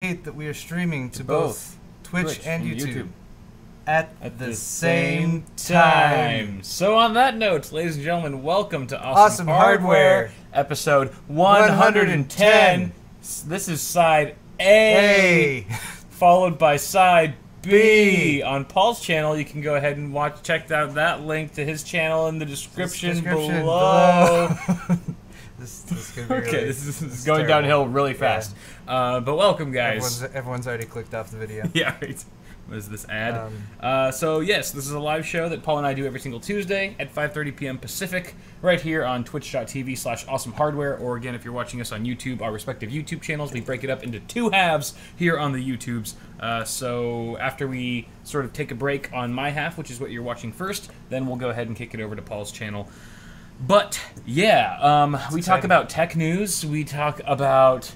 that we are streaming to both Twitch and YouTube at the same time. So on that note, ladies and gentlemen, welcome to Awesome Hardware, episode 110. This is side A, followed by side B. On Paul's channel, you can go ahead and check out that link to his channel in the description below. This is gonna be okay, this is going downhill really fast. Yeah. But welcome, guys. Everyone's already clicked off the video. Yeah, right. What is this ad? So yes, this is a live show that Paul and I do every single Tuesday at 5:30 p.m. Pacific, right here on twitch.tv/awesomehardware, or again, if you're watching us on YouTube, our respective YouTube channels, we break it up into two halves here on the YouTubes. So after we sort of take a break on my half, which is what you're watching first, then we'll go ahead and kick it over to Paul's channel. But yeah, we talk about tech news, we talk about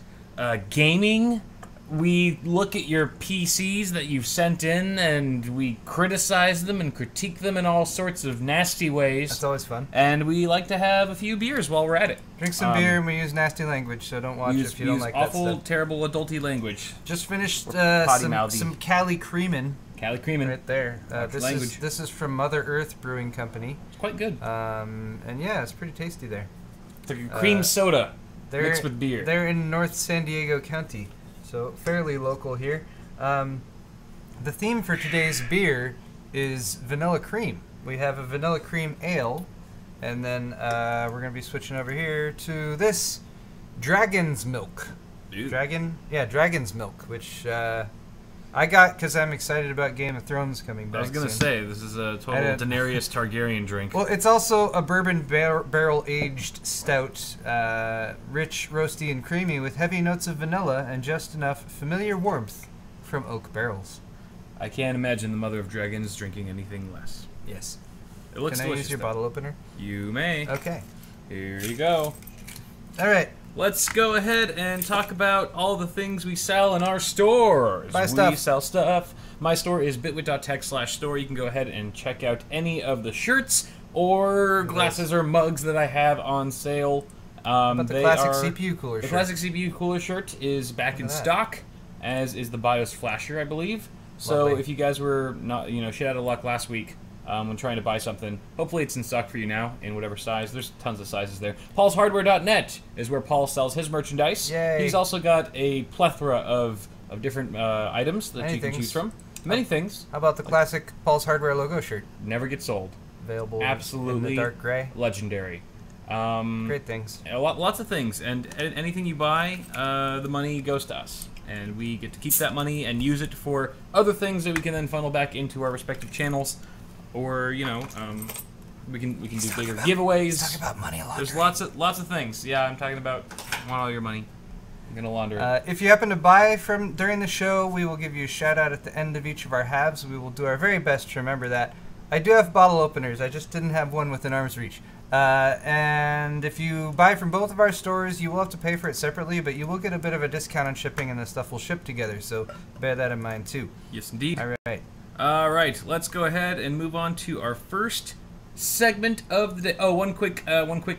gaming, we look at your PCs that you've sent in, and we criticize them and critique them in all sorts of nasty ways. That's always fun. And we like to have a few beers while we're at it. Drink some beer, and we use nasty language, so don't watch if you don't like that stuff. Awful, terrible, adulty language. Just finished some Cali Creamin'. Cali Creamin'. Right there. This is from Mother Earth Brewing Company. It's quite good. And yeah, it's pretty tasty there. It's like a cream soda mixed with beer. They're in North San Diego County, so fairly local here. The theme for today's beer is vanilla cream. We have a vanilla cream ale, and then we're going to be switching over here to this Dragon's Milk. Dude. Dragon's Milk, which I got because I'm excited about Game of Thrones coming back. I was going to say, this is a total Daenerys Targaryen drink. Well, it's also a bourbon barrel-aged stout, rich, roasty, and creamy with heavy notes of vanilla and just enough familiar warmth from oak barrels. I can't imagine the mother of dragons drinking anything less. Yes. It looks Can I use your bottle opener? You may. Okay. Here you go. All right. Let's go ahead and talk about all the things we sell in our stores. Buy stuff. We sell stuff. My store is bitwit.tech/store. You can go ahead and check out any of the shirts or glasses or mugs that I have on sale. But the classic CPU cooler shirt. The classic CPU cooler shirt is back in stock, as is the BIOS flasher, I believe. So if you guys were not, shit out of luck last week when trying to buy something, hopefully it's in stock for you now in whatever size. There's tons of sizes there. Paul'sHardware.net is where Paul sells his merchandise. Yay. He's also got a plethora of different items that you can choose from. Many things. How about the classic Paul's Hardware logo shirt? Never get sold. Available absolutely in the dark gray. Legendary. Great things. Lots of things, and anything you buy, the money goes to us, and we get to keep that money and use it for other things that we can then funnel back into our respective channels, or we can do bigger giveaways. Let's talk about money laundering. There's lots of things. Yeah, I'm talking about. I want all your money. I'm gonna launder it. If you happen to buy during the show, we will give you a shout out at the end of each of our halves. We will do our very best to remember that. I do have bottle openers. I just didn't have one within arm's reach. And if you buy from both of our stores, you will have to pay for it separately, but you will get a bit of a discount on shipping, and the stuff will ship together. So bear that in mind too. Yes, indeed. All right. All right. Let's go ahead and move on to our first segment of the day. Oh, one quick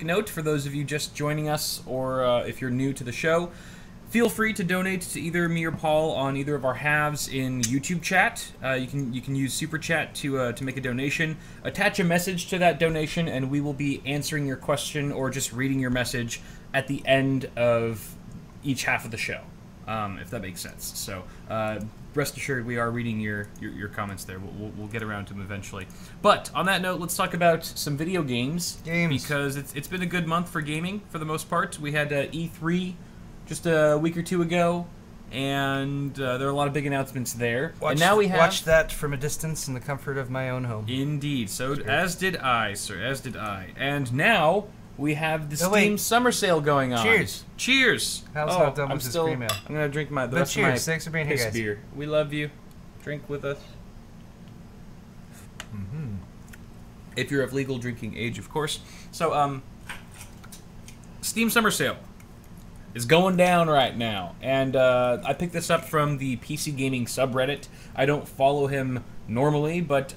note for those of you just joining us, or if you're new to the show. Feel free to donate to either me or Paul on either of our halves in YouTube chat. You can use Super Chat to make a donation. Attach a message to that donation, and we will be answering your question or just reading your message at the end of each half of the show, if that makes sense. So rest assured, we are reading your comments there. We'll get around to them eventually. But on that note, let's talk about some video games. Because it's been a good month for gaming for the most part. We had E3 just a week or two ago, and there are a lot of big announcements there. And now we have watched that from a distance in the comfort of my own home. Indeed. So as did I, sir. As did I. And now we have the Steam Summer Sale going on. Cheers. Cheers. How dumb was this cream ale? I'm gonna drink the rest of my Thanks for being here, guys. beer. We love you. Drink with us. If you're of legal drinking age, of course. So Steam Summer Sale is going down right now, and I picked this up from the PC Gaming subreddit. I don't follow him normally, but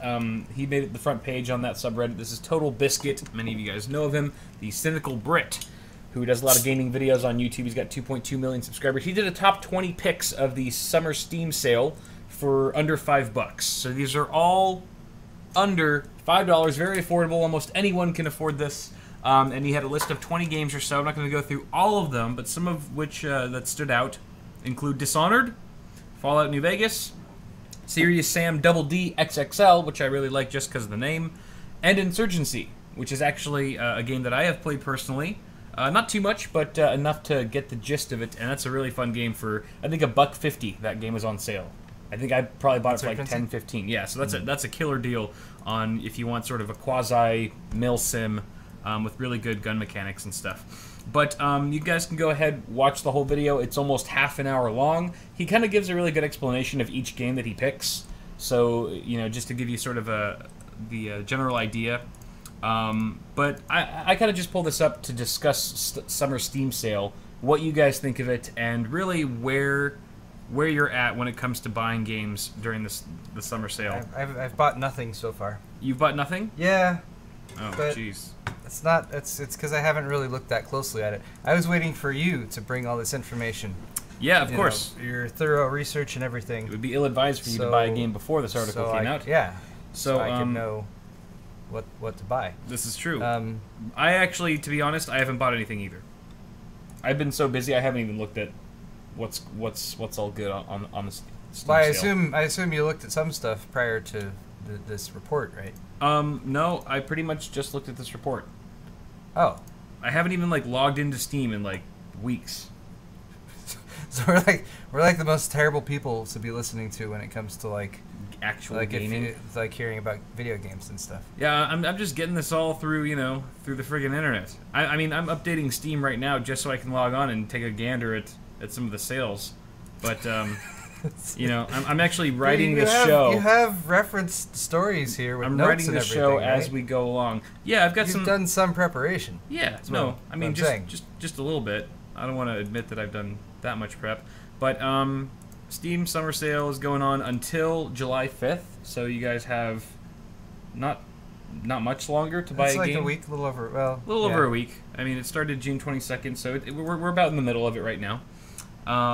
he made it the front page on that subreddit. This is Total Biscuit. Many of you guys know of him, the cynical Brit, who does a lot of gaming videos on YouTube. He's got 2.2 million subscribers. He did a top 20 picks of the summer Steam sale for under $5. So these are all under $5, very affordable. Almost anyone can afford this. And he had a list of 20 games or so. I'm not going to go through all of them, but some of which that stood out include Dishonored, Fallout New Vegas, Serious Sam Double D XXL, which I really like just because of the name, and Insurgency, which is actually a game that I have played personally. Not too much, but enough to get the gist of it, and that's a really fun game for, I think, $1.50. That game was on sale. I think I probably bought it for like $10-15. Yeah, so that's a killer deal on if you want sort of a quasi mil sim with really good gun mechanics and stuff. But you guys can go ahead, watch the whole video. It's almost half an hour long. He kind of gives a really good explanation of each game that he picks. So, you know, just to give you sort of the general idea. But I kind of just pulled this up to discuss Summer Steam Sale, what you guys think of it, and really where you're at when it comes to buying games during the summer sale. I've bought nothing so far. You've bought nothing? Yeah. Oh, jeez. It's not. It's because I haven't really looked that closely at it. I was waiting for you to bring all this information. Yeah, of course. Your thorough research and everything. It would be ill-advised for you to buy a game before this article came out. Yeah. So I can know what to buy. This is true. I actually, to be honest, I haven't bought anything either. I've been so busy I haven't even looked at what's all good on the Steam sale. I assume you looked at some stuff prior to this report, right? No, I pretty much just looked at this report. Oh. I haven't even logged into Steam in weeks. So we're like the most terrible people to be listening to when it comes to actual gaming, hearing about video games and stuff. Yeah, I'm just getting this all through through the friggin' internet. I mean, I'm updating Steam right now just so I can log on and take a gander at some of the sales, but I'm actually writing this show. You have referenced stories here with I'm notes writing and this everything, show right? as we go along. Yeah, I've got You've done some preparation. Yeah, I mean just a little bit. I don't want to admit that I've done that much prep, but Steam summer sale is going on until July 5th, so you guys have not much longer to buy a game. It's like a week, a little over a week. I mean, it started June 22nd, so we're about in the middle of it right now.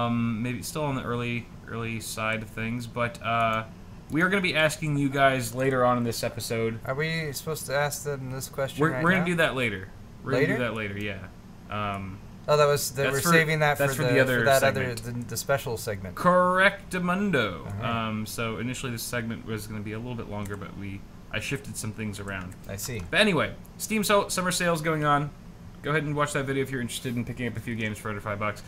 Maybe still on the early side of things, but we are going to be asking you guys later on in this episode. Are we supposed to ask them this question We're going to do that later. We're going to do that later, yeah. We're saving that for the special segment. Correctamundo. Right. So initially this segment was going to be a little bit longer, but I shifted some things around. I see. But anyway, Steam summer sale is going on. Go ahead and watch that video if you're interested in picking up a few games for under $5.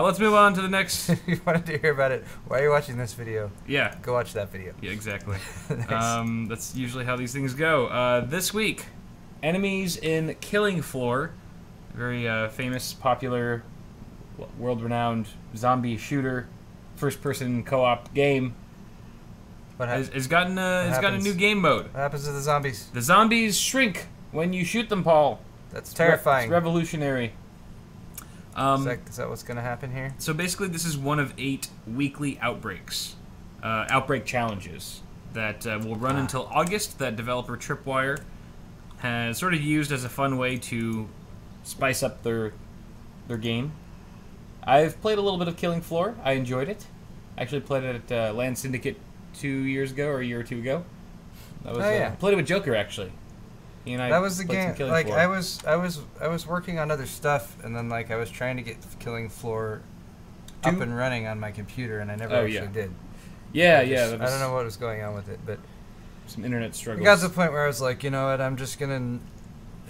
Let's move on to the next. If you wanted to hear about it, why are you watching this video? Yeah. Go watch that video. Yeah, exactly. Nice. That's usually how these things go. This week, enemies in Killing Floor, very famous, popular, world-renowned zombie shooter, first-person co-op game, has gotten a new game mode. What happens to the zombies? The zombies shrink when you shoot them, Paul. That's terrifying. It's revolutionary. Is that what's going to happen here? So basically, this is one of 8 weekly outbreak challenges that will run until August. That developer Tripwire has sort of used as a fun way to spice up their game. I've played a little bit of Killing Floor. I enjoyed it. I actually played it at Land Syndicate 2 years ago, or a year or two ago. That was, I played it with Joker, actually. He and I that was the game. Floor. I was working on other stuff, and then I was trying to get Killing Floor up and running on my computer, and I never actually did. Yeah, I don't know what was going on with it, but some internet struggles. It got to the point where I was like, you know what, I'm just gonna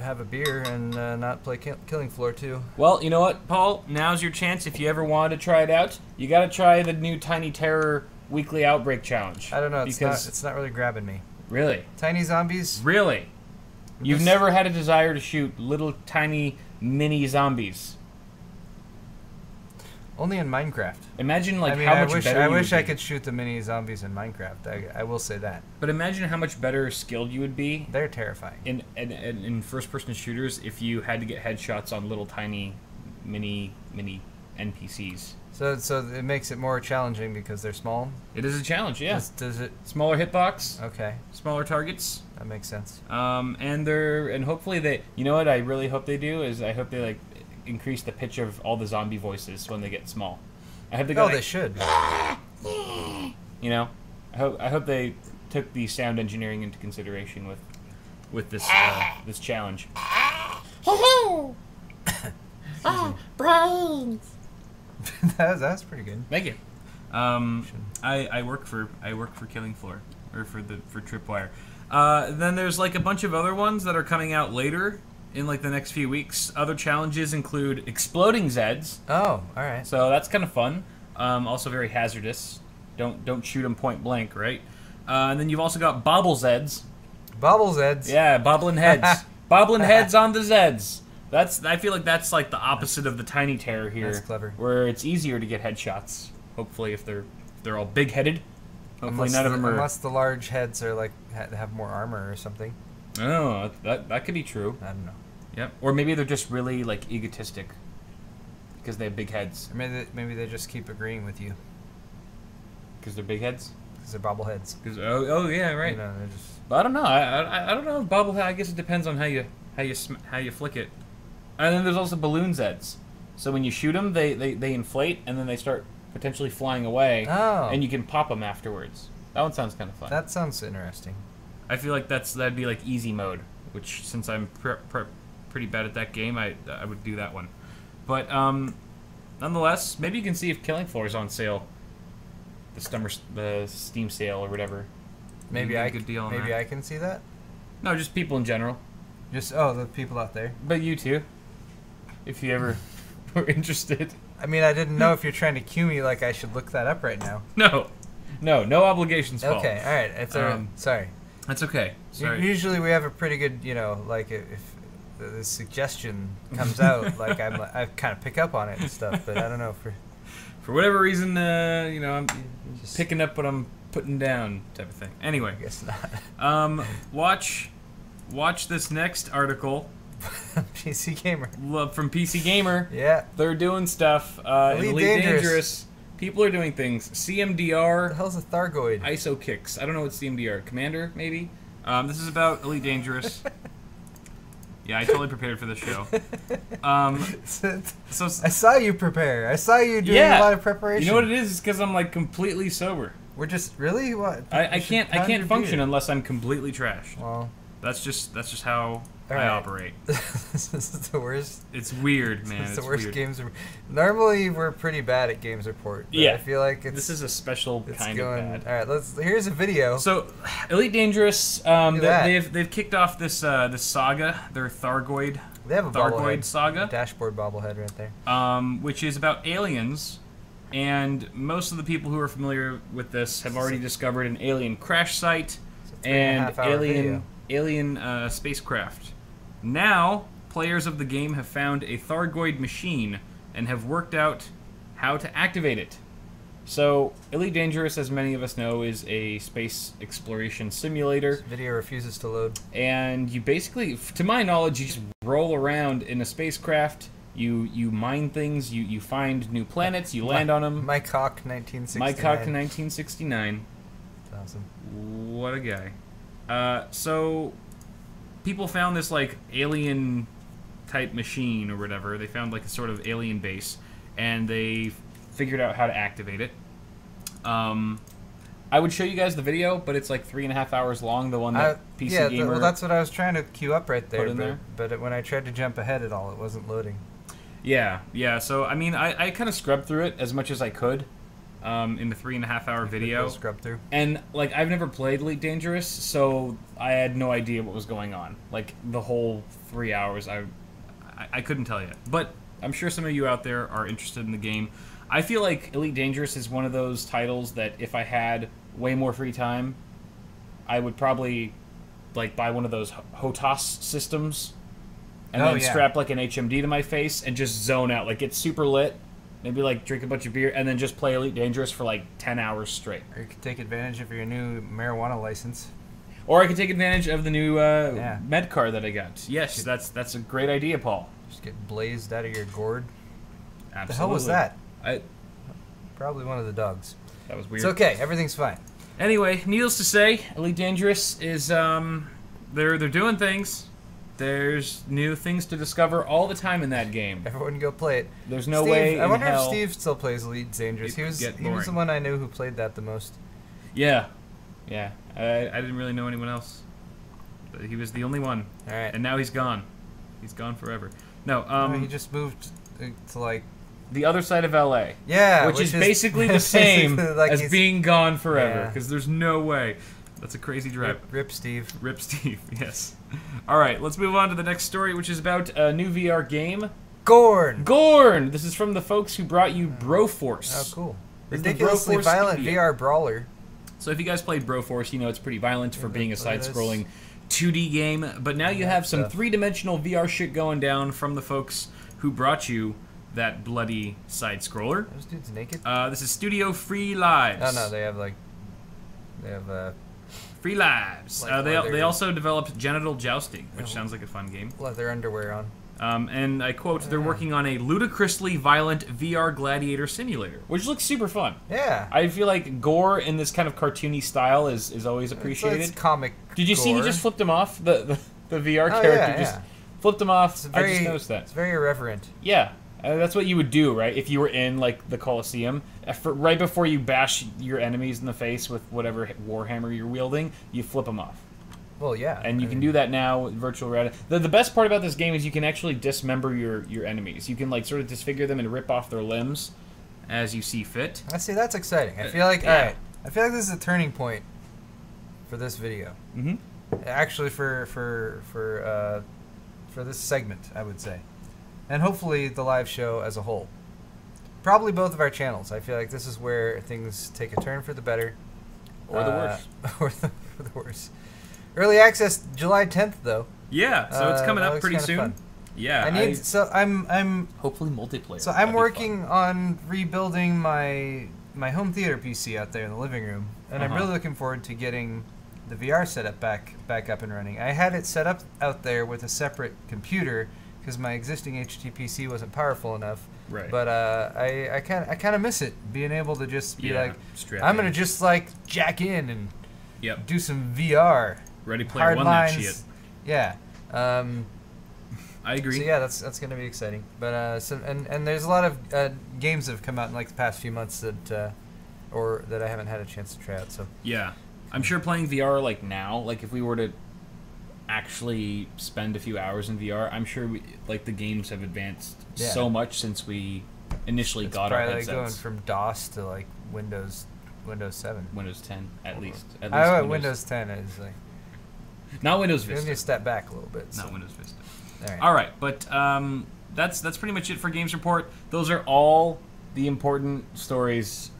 have a beer and not play Killing Floor 2. Well, you know what, Paul? Now's your chance. If you ever wanted to try it out, you got to try the new Tiny Terror Weekly Outbreak Challenge. I don't know. It's not really grabbing me. Really? Tiny zombies? Really? You've never had a desire to shoot little tiny mini zombies? Only in Minecraft. Imagine how much better I wish I could shoot the mini zombies in Minecraft. I will say that. But imagine how much better skilled you would be. They're terrifying. In first-person shooters, if you had to get headshots on little tiny mini NPCs. So it makes it more challenging because they're small? It is a challenge, yeah. Does it? Smaller hitbox. Okay. Smaller targets. That makes sense. And hopefully they, you know what I really hope they do is I hope they increase the pitch of all the zombie voices when they get small. I hope they Oh, they should. You know, I hope they took the sound engineering into consideration with this this challenge. Oh, brains. that was pretty good. Thank you. I work for Killing Floor, or for Tripwire. Then there's like a bunch of other ones that are coming out later in like the next few weeks. Other challenges include exploding Zeds. Oh, all right. So that's kind of fun. Also very hazardous. Don't shoot them point blank, right? And then you've also got bobble Zeds. Bobble Zeds. Yeah, bobbling heads. Bobbling heads on the Zeds. I feel like that's like the opposite of the tiny terror here. That's clever. Where it's easier to get headshots. Hopefully, if they're all big-headed. Hopefully, none of them are. Unless the large heads are like have more armor or something. Oh, that could be true. I don't know. Yep. Or maybe they're just really like egotistic because they have big heads. Or maybe they just keep agreeing with you Because they're big heads. because they're bobbleheads. Because oh yeah, right. You know, they're just. But I don't know. I don't know. Bobblehead. I guess it depends on how you flick it. And then there's also balloon Zeds. So when you shoot them, they inflate and then they start potentially flying away. Oh. And you can pop them afterwards. That one sounds kind of fun. That sounds interesting. I feel like that'd be like easy mode, which since I'm pretty bad at that game, I would do that one. But nonetheless, maybe you can see if Killing Floor is on sale. The Steam sale or whatever. Maybe a good deal on that. I can see that. No, just people in general. Just the people out there. But you too, if you ever were interested. I mean, I didn't know if you're trying to cue me like I should look that up right now. No obligations. Paul. Okay, all right. It's sorry. That's okay. Sorry. Usually we have a pretty good, like if the suggestion comes out, like I kind of pick up on it and stuff. But I don't know for whatever reason, I'm just picking up what I'm putting down, type of thing. Anyway, I guess not. Watch this next article. PC Gamer. From PC Gamer. Yeah. They're doing stuff. Elite Dangerous. People are doing things. What CMDR. the hell's a Thargoid? ISO kicks. I don't know what CMDR. Commander, maybe? This is about Elite Dangerous. Yeah, I totally prepared for this show. So I saw you prepare. I saw you doing a lot of preparation. You know what it is? It's because I'm like completely sober. We're just really what? I can't function unless I'm completely trashed. Well, that's just how I right. operate. This is the worst. It's weird, man. It's the it's worst weird. games. Normally we're pretty bad at Games Report. But Yeah, I feel like this is a special kind of bad. All right, here's a video. So, Elite Dangerous, they've kicked off this saga, their Thargoid. They have a Thargoid saga, dashboard bobblehead right there. which is about aliens, and most of the people who are familiar with this have already discovered an alien crash site and alien spacecraft. Now, players of the game have found a Thargoid machine and have worked out how to activate it. So, Elite Dangerous, as many of us know, is a space exploration simulator. This video refuses to load. And you basically, to my knowledge, you just roll around in a spacecraft, you mine things, you find new planets, you land on them. Mike Hawk, 1969. Mike Hawk, 1969. Awesome. What a guy. So, people found this, like, alien-type machine or whatever. They found, like, a sort of alien base, and they figured out how to activate it. I would show you guys the video, but it's like 3.5 hours long, the one that PC Gamer... well, that's what I was trying to queue up right there. Put in there? But when I tried to jump ahead at all, it wasn't loading. Yeah. So, I mean, I kind of scrubbed through it as much as I could in the 3.5 hour video. Scrub through. And, like, I've never played Elite Dangerous, so I had no idea what was going on. Like, the whole 3 hours, I couldn't tell you. But I'm sure some of you out there are interested in the game. I feel like Elite Dangerous is one of those titles that if I had way more free time, I would probably, like, buy one of those HOTAS systems and then strap, like, an HMD to my face and just zone out. Like, get super lit, maybe, like, drink a bunch of beer, and then just play Elite Dangerous for, like, 10 hours straight. Or you could take advantage of your new marijuana license. Or I could take advantage of the new med card that I got. Yes, that's a great idea, Paul. Just get blazed out of your gourd. Absolutely. The hell was that? Probably one of the dogs. That was weird. It's okay. Everything's fine. Anyway, needless to say, Elite Dangerous is they're doing things. There's new things to discover all the time in that game. Everyone go play it. There's no Steve, way I in wonder hell if Steve still plays Elite Dangerous. He was the one I knew who played that the most. Yeah. Yeah. I didn't really know anyone else. But he was the only one. All right. And now he's gone. He's gone forever. No, he just moved to like the other side of LA. Yeah, which is basically the same like as being gone forever, Yeah. because there's no way. That's a crazy drive. Rip Steve. Rip Steve, yes. All right, let's move on to the next story, which is about a new VR game. Gorn! Gorn! This is from the folks who brought you Broforce. Oh, cool. This is the Ridiculously Broforce violent studio. VR brawler. So if you guys played Broforce, you know it's pretty violent for being a Look at this. side-scrolling 2D game. But now you have some stuff. three-dimensional VR shit going down from the folks who brought you that bloody side-scroller. Those dudes naked? This is Studio Free Lives. Oh no, they have Free Lives. Like They leather. also developed Genital Jousting, which sounds like a fun game. leather underwear on. And I quote, they're working on a ludicrously violent VR gladiator simulator, which looks super fun. Yeah. I feel like gore in this kind of cartoony style is always appreciated. It's comic. Did you see he gore. just flipped him off? The VR Oh, character yeah, just yeah. flipped him off. It's I just noticed that. It's very irreverent. Yeah. That's what you would do, right? If you were in, like, the Colosseum. Right before you bash your enemies in the face with whatever Warhammer you're wielding, you flip them off. Well, yeah. And you can do that now with virtual reality. The best part about this game is you can actually dismember your enemies. You can, like, sort of disfigure them and rip off their limbs as you see fit. I see. That's exciting. I feel like yeah. all right. I feel like this is a turning point for this video. Mm-hmm. Actually, for this segment, I would say, and hopefully the live show as a whole. Probably both of our channels. I feel like this is where things take a turn for the better, Or the worse. or the worse. Early access July 10th, though. Yeah, so it's coming that up looks pretty kinda soon. fun. Yeah, I'm hopefully multiplayer. So I'm working on rebuilding my home theater PC out there in the living room, and I'm really looking forward to getting the VR setup back up and running. I had it set up out there with a separate computer because my existing HTPC wasn't powerful enough. Right. But I kind of miss it, being able to just be like, strap I'm gonna in. just like jack in and Yep. do some VR. Ready Player Hard One lines. that shit. Yeah. I agree. So yeah, that's gonna be exciting. But and there's a lot of games that have come out in like the past few months that I haven't had a chance to try out. So Yeah. I'm sure playing VR like now, like if we were to actually spend a few hours in VR, I'm sure the games have advanced so much since we initially got our probably headsets. like going from DOS to like Windows 7. Windows 10 at least. Windows 10 is like Not Windows we need Vista. to step back a little bit. Not So. Windows Vista. All right. All right, but that's pretty much it for Games Report. Those are all the important stories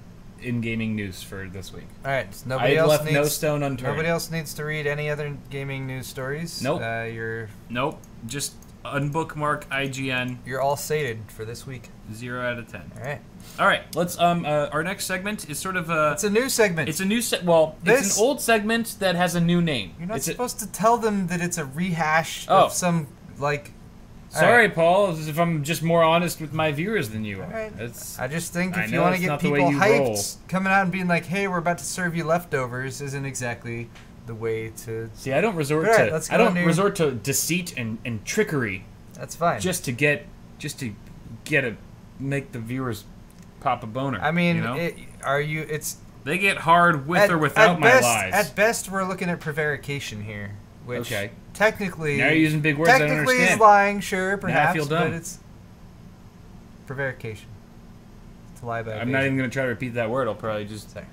in gaming news for this week. All right. So nobody I else left needs no stone unturned. Nobody else needs to read any other gaming news stories. Nope. Nope. Just unbookmark IGN. You're all sated for this week. 0 out of 10. All right. All right. Let's. Our next segment is sort of a. It's a new segment. It's a new it's an old segment that has a new name. You're not It's supposed to tell them that it's a rehash Oh. of some like. Sorry, All right. Paul. As if I'm just more honest with my viewers than you are. All right. It's, I just think I if you know want to it's get not the way people you hyped, roll. coming out and being like, "Hey, we're about to serve you leftovers," isn't exactly the way to. see, I don't resort All right, to. let's I go don't into- resort to deceit and trickery That's fine. just to make the viewers pop a boner. I mean, you know? It's They get hard with or without my best, lies. At best, we're looking at prevarication here, which Okay. technically Now you're using big words I don't technically is understand. lying, sure, perhaps, feel dumb. but it's prevarication. To lie about. I'm not even going to try to repeat that word. I'll probably just Sorry.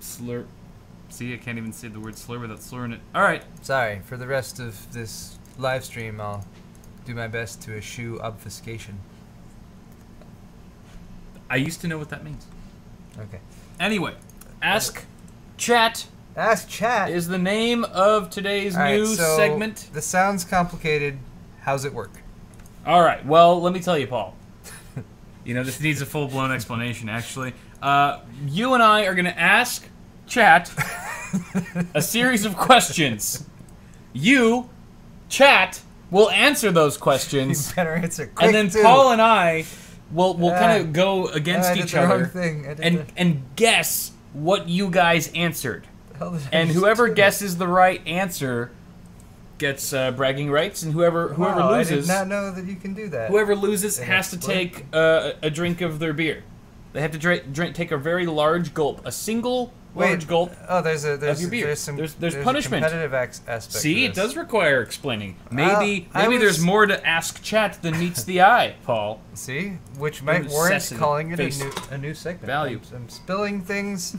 slur. See, I can't even say the word slur without slurring it. All right. Sorry. For the rest of this live stream, I'll do my best to eschew obfuscation. I used to know what that means. Okay. Anyway, Ask Chat Ask Chat is the name of today's All right, news so segment. This sounds complicated. How's it work? All right. Well, let me tell you, Paul. This needs a full-blown explanation, actually. You and I are going to ask Chat a series of questions. You, Chat, will answer those You questions, better answer quick, and then too. Paul and I will kind of go against I did each the wrong other thing. I did and guess what you guys answered. the hell did I And just whoever do? guesses the right answer gets bragging rights, and whoever Wow, loses, I did not know that you can do that. whoever loses has to take a drink of their beer. They have to take a very large gulp, a single large gulp. Oh, there's your beer. there's some There's punishment. punishment. A competitive aspect. See, to it this. does require explaining. Maybe I was- there's more to ask chat than meets the eye, Paul. See, which might warrant Necessity. calling it Face a new segment. value. I'm spilling things.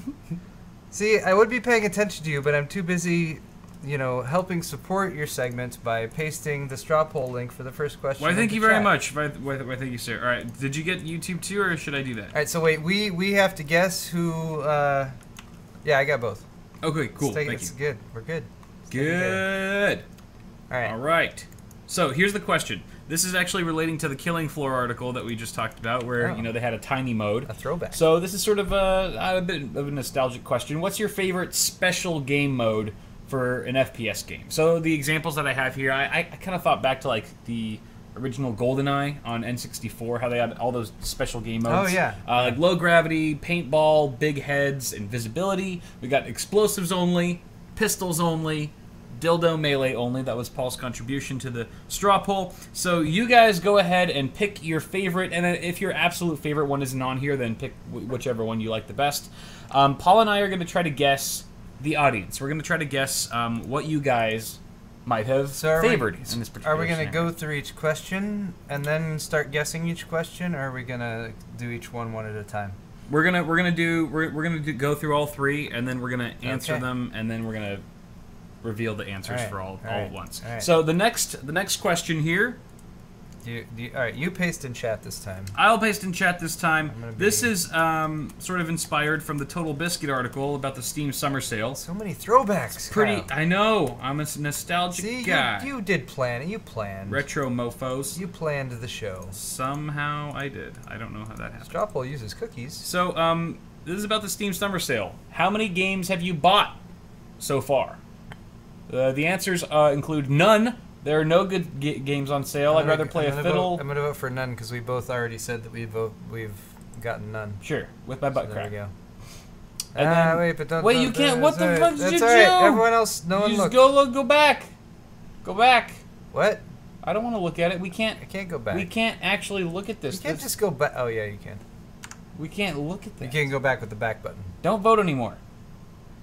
See, I would be paying attention to you, but I'm too busy, helping support your segment by pasting the straw poll link for the first question. Well, thank into you very chat. much. Why, thank you, sir. All right, did you get YouTube too, or should I do that? All right, so wait, we have to guess who. Yeah, I got both. Okay, cool. Thank It's you. good. We're good. Good. All right. All right. So here's the question. This is actually relating to the Killing Floor article that we just talked about, where they had a tiny mode. A throwback. So this is sort of a bit of a nostalgic question. What's your favorite special game mode for an FPS game? So the examples that I have here, I kind of thought back to like the original GoldenEye on N64, how they had all those special game modes. Oh, yeah. Like low gravity, paintball, big heads, invisibility. We got explosives only, pistols only, dildo melee only. That was Paul's contribution to the straw poll. So you guys go ahead and pick your favorite, and if your absolute favorite one isn't on here, then pick whichever one you like the best. Paul and I are going to try to guess the audience. We're going to try to guess what you guys might have favored in this particular Are we going to scenario. go through each question and then start guessing each question, or are we going to do each one at a time? We're gonna go through all three, and then we're gonna answer them, and then we're gonna reveal the answers for all at once. All right. So the next question here. All right, you paste in chat this time. I'll paste in chat this time. I'm gonna This be- is sort of inspired from the Total Biscuit article about the Steam Summer Sale. So many throwbacks. Pretty, Kyle. I know. I'm a nostalgic See, guy. you did plan it. You planned. Retro mofos. You planned the show. Somehow I did. I don't know how that happened. Straw poll uses cookies. So, this is about the Steam Summer Sale. How many games have you bought so far? The answers include none. There are no good games on sale. I'd rather play a fiddle. I'm gonna vote for none because we both already said that we've gotten none. Sure, with my butt So crack. there we go. And then, wait, but don't. wait, don't- you can't. don't- What the that's fuck all did right. you That's all right. do? Everyone else, no one You look. just go back. Go back. What? I don't want to look at it. We can't. I can't go back. We can't actually look at this. You can't This- just go back. Oh yeah, you can. We can't look at You that. can't go back with the back button. Don't vote anymore.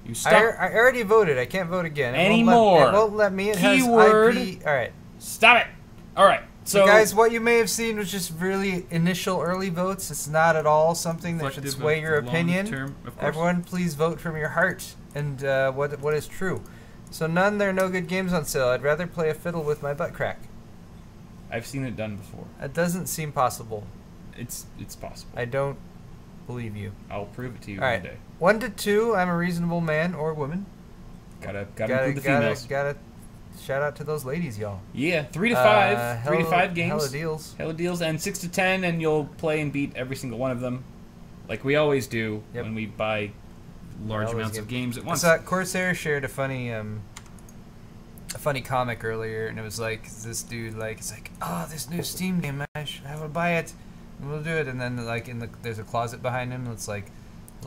You I stop. already voted. I can't vote again. Anymore. It won't let me. It Keyword. has IP. All right. Stop it. All right. So, guys, what you may have seen was just really initial early votes. It's not at all something that should reflective sway of your the opinion. long-term- of course. Everyone, please vote from your heart and what is true. So none, there are no good games on sale. I'd rather play a fiddle with my butt crack. I've seen it done before. That doesn't seem possible. It's possible. I don't believe you. I'll prove it to you All right. one day. 1 to 2, I'm a reasonable man or woman. Gotta include the females. Gotta shout out to those ladies, y'all. Yeah, 3 to 5. 3 to 5 games. Hella deals. Hella deals, and 6 to 10, and you'll play and beat every single one of them, like we always do when we buy large Always amounts of games at I once. saw Corsair shared a funny comic earlier, and it was like this dude it's like, oh, this new Steam game, I will buy it, and we'll do it, and then there's a closet behind him that's like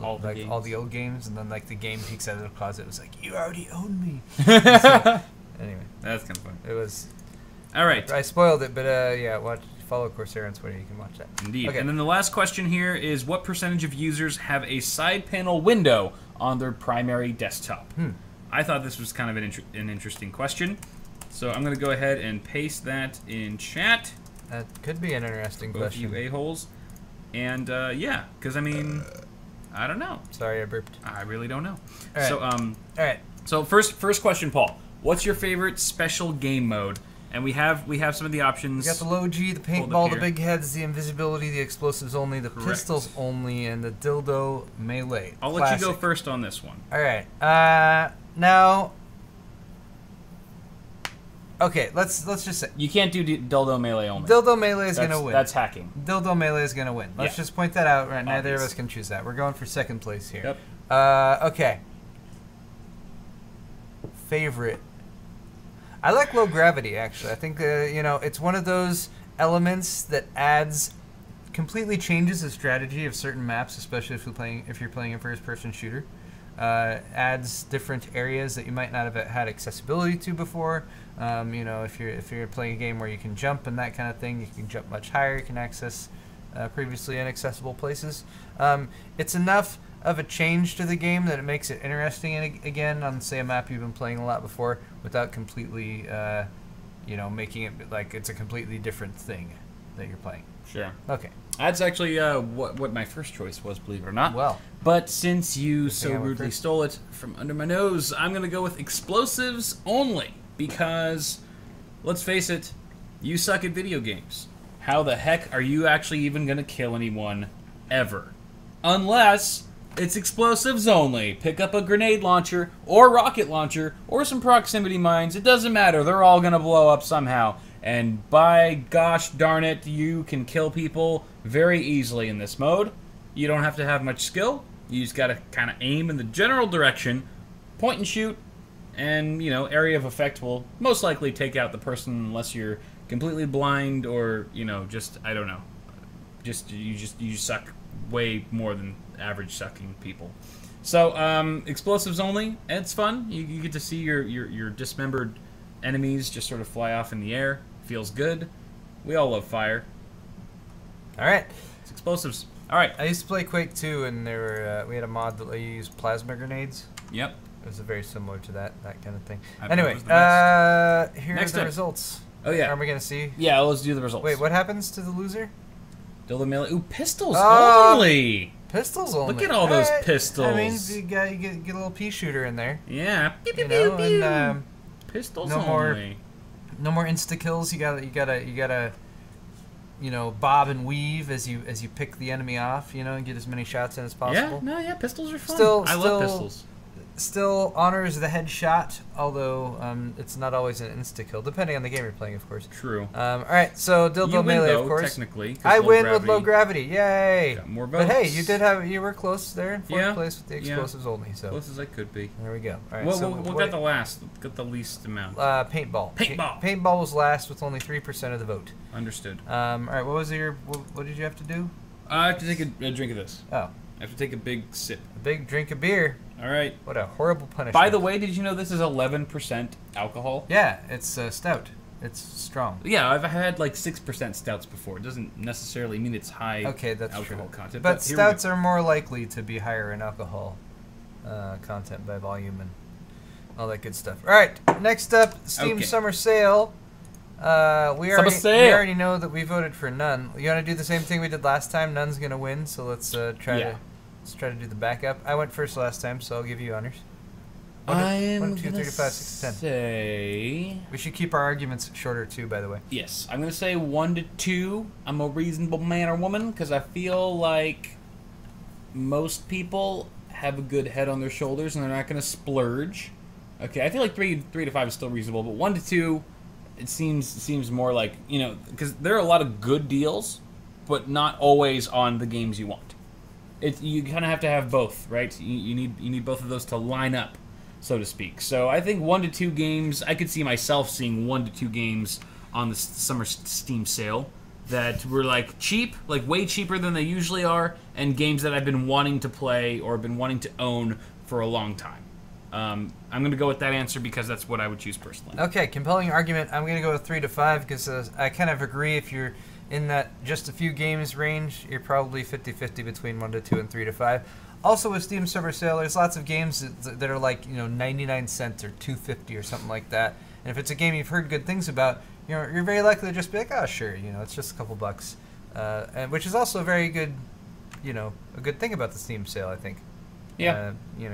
All the all games. the old games, and then the game peeks out of the closet. It was like, you already own me. So, anyway, That's kind of fun. it was. All right. I spoiled it, but yeah, follow Corsair on Twitter. You can watch that. Indeed. Okay. And then the last question here is, what percentage of users have a side panel window on their primary desktop? I thought this was kind of an interesting question. So I'm going to go ahead and paste that in chat. That could be an interesting Both question. you a-holes. And yeah, because I mean, I don't know. Sorry, I burped. I really don't know. All right. So All right. So first question, Paul. What's your favorite special game mode? And we have some of the options. We got the low G, the Hold up paintball, the here. big heads, the invisibility, the explosives only, the Correct. pistols only, and the dildo melee. I'll let you go Classic. first on this one. All right. Now. Okay, let's just say You can't do dildo melee only. dildo melee is gonna win. That's hacking. Dildo melee is gonna win. Let's Yeah. just point that out. Right, neither of Obvious. us can choose that. We're going for second place here. Yep. Okay. Favorite. I like low gravity, actually. I think it's one of those elements that completely changes the strategy of certain maps, especially if you're playing a first-person shooter. adds different areas that you might not have had accessibility to before. You know, if you're playing a game where you can jump and that kind of thing, you can jump much higher. You can access previously inaccessible places. It's enough of a change to the game that it makes it interesting again on, say, a map you've been playing a lot before, without completely, you know, making it like it's a completely different thing that you're playing. Sure. Okay. That's actually what my first choice was, believe it or not. Well. But since you so I went rudely first. stole it from under my nose, I'm going to go with explosives only. Because, let's face it, you suck at video games. How the heck are you actually even going to kill anyone ever? Unless it's explosives only. Pick up a grenade launcher or rocket launcher or some proximity mines. It doesn't matter. They're all going to blow up somehow. And by gosh darn it, you can kill people very easily in this mode. You don't have to have much skill. You just got to kind of aim in the general direction, point and shoot, and, you know, area of effect will most likely take out the person unless you're completely blind or, you know, just, I don't know. You suck way more than average sucking people. So, explosives only. It's fun. You get to see your dismembered enemies just sort of fly off in the air. Feels good. We all love fire. All right. It's explosives. All right. I used to play Quake 2, and there were we had a mod that let you use plasma grenades. Yep. It was very similar to that kind of thing. I bet it Anyway, was the here Next are the up. results. Oh, yeah. Are we gonna see? Yeah, let's do the results. Wait, what happens to the loser? Dildo melee. Ooh, pistols Ah! only. Pistols only. Look at all those Alright. pistols. I mean, you get a little pea shooter in there. Yeah. Pew, pew, You know, pew, pew. and Pistols no more- only. no more insta kills. You gotta you know, bob and weave as you pick the enemy off. You know, and get as many shots in as possible. Yeah, pistols are fun. Still- I love pistols. Still honors the headshot, although it's not always an insta kill, depending on the game you're playing, of course. True. All right, so You dildo win, melee, though, of course. technically. 'cause I low win gravity with low gravity. Yay! Got more But votes. hey, you were close there in fourth Yeah, place with the yeah. explosives only. So Close as I could be. there we go. All right, What so got the last? Got the least amount. paintball. Paintball. Paintball was last with only 3% of the vote. Understood. All right, what did you have to do? I have to take a drink of this. Oh, I have to take a big sip. a big drink of beer. All right. What a horrible punishment. By the way, did you know this is 11% alcohol? Yeah, it's stout. It's strong. Yeah, I've had like 6% stouts before. It doesn't necessarily mean it's high Okay, that's alcohol true. content. But here we go. stouts are more likely to be higher in alcohol content by volume and all that good stuff. All right, next up, Steam Okay. Summer Sale. We Sale. already know that we voted for none. You want to do the same thing we did last time? None's gonna win, so let's try to do the backup. I went first last time, so I'll give you honors. I'm 1, 2, gonna 3 to 5, 6 to 10. say We should keep our arguments shorter too, by the way. yes. I'm gonna say 1 to 2. I'm a reasonable man or woman because I feel like most people have a good head on their shoulders and they're not gonna splurge. Okay, I feel like 3 to 5 is still reasonable, but 1 to 2, it seems more like, you know, because there are a lot of good deals, but not always on the games you want. You kind of have to have both, right? You need both of those to line up, so to speak. So I think 1 to 2 games. I could see myself seeing 1 to 2 games on the summer Steam sale that were like cheap, like way cheaper than they usually are, and games that I've been wanting to play or been wanting to own for a long time. I'm going to go with that answer because that's what I would choose personally. Okay, compelling argument. I'm going to go with 3 to 5 because I kind of agree. If you're in that just a few games range, you're probably 50-50 between 1 to 2 and 3 to 5. Also, with Steam Summer Sale, there's lots of games that are like 99 cents or $2.50 or something like that. And if it's a game you've heard good things about, you're very likely to just be like, oh sure, it's just a couple bucks, and which is also a very good, a good thing about the Steam Sale, I think. Yeah. You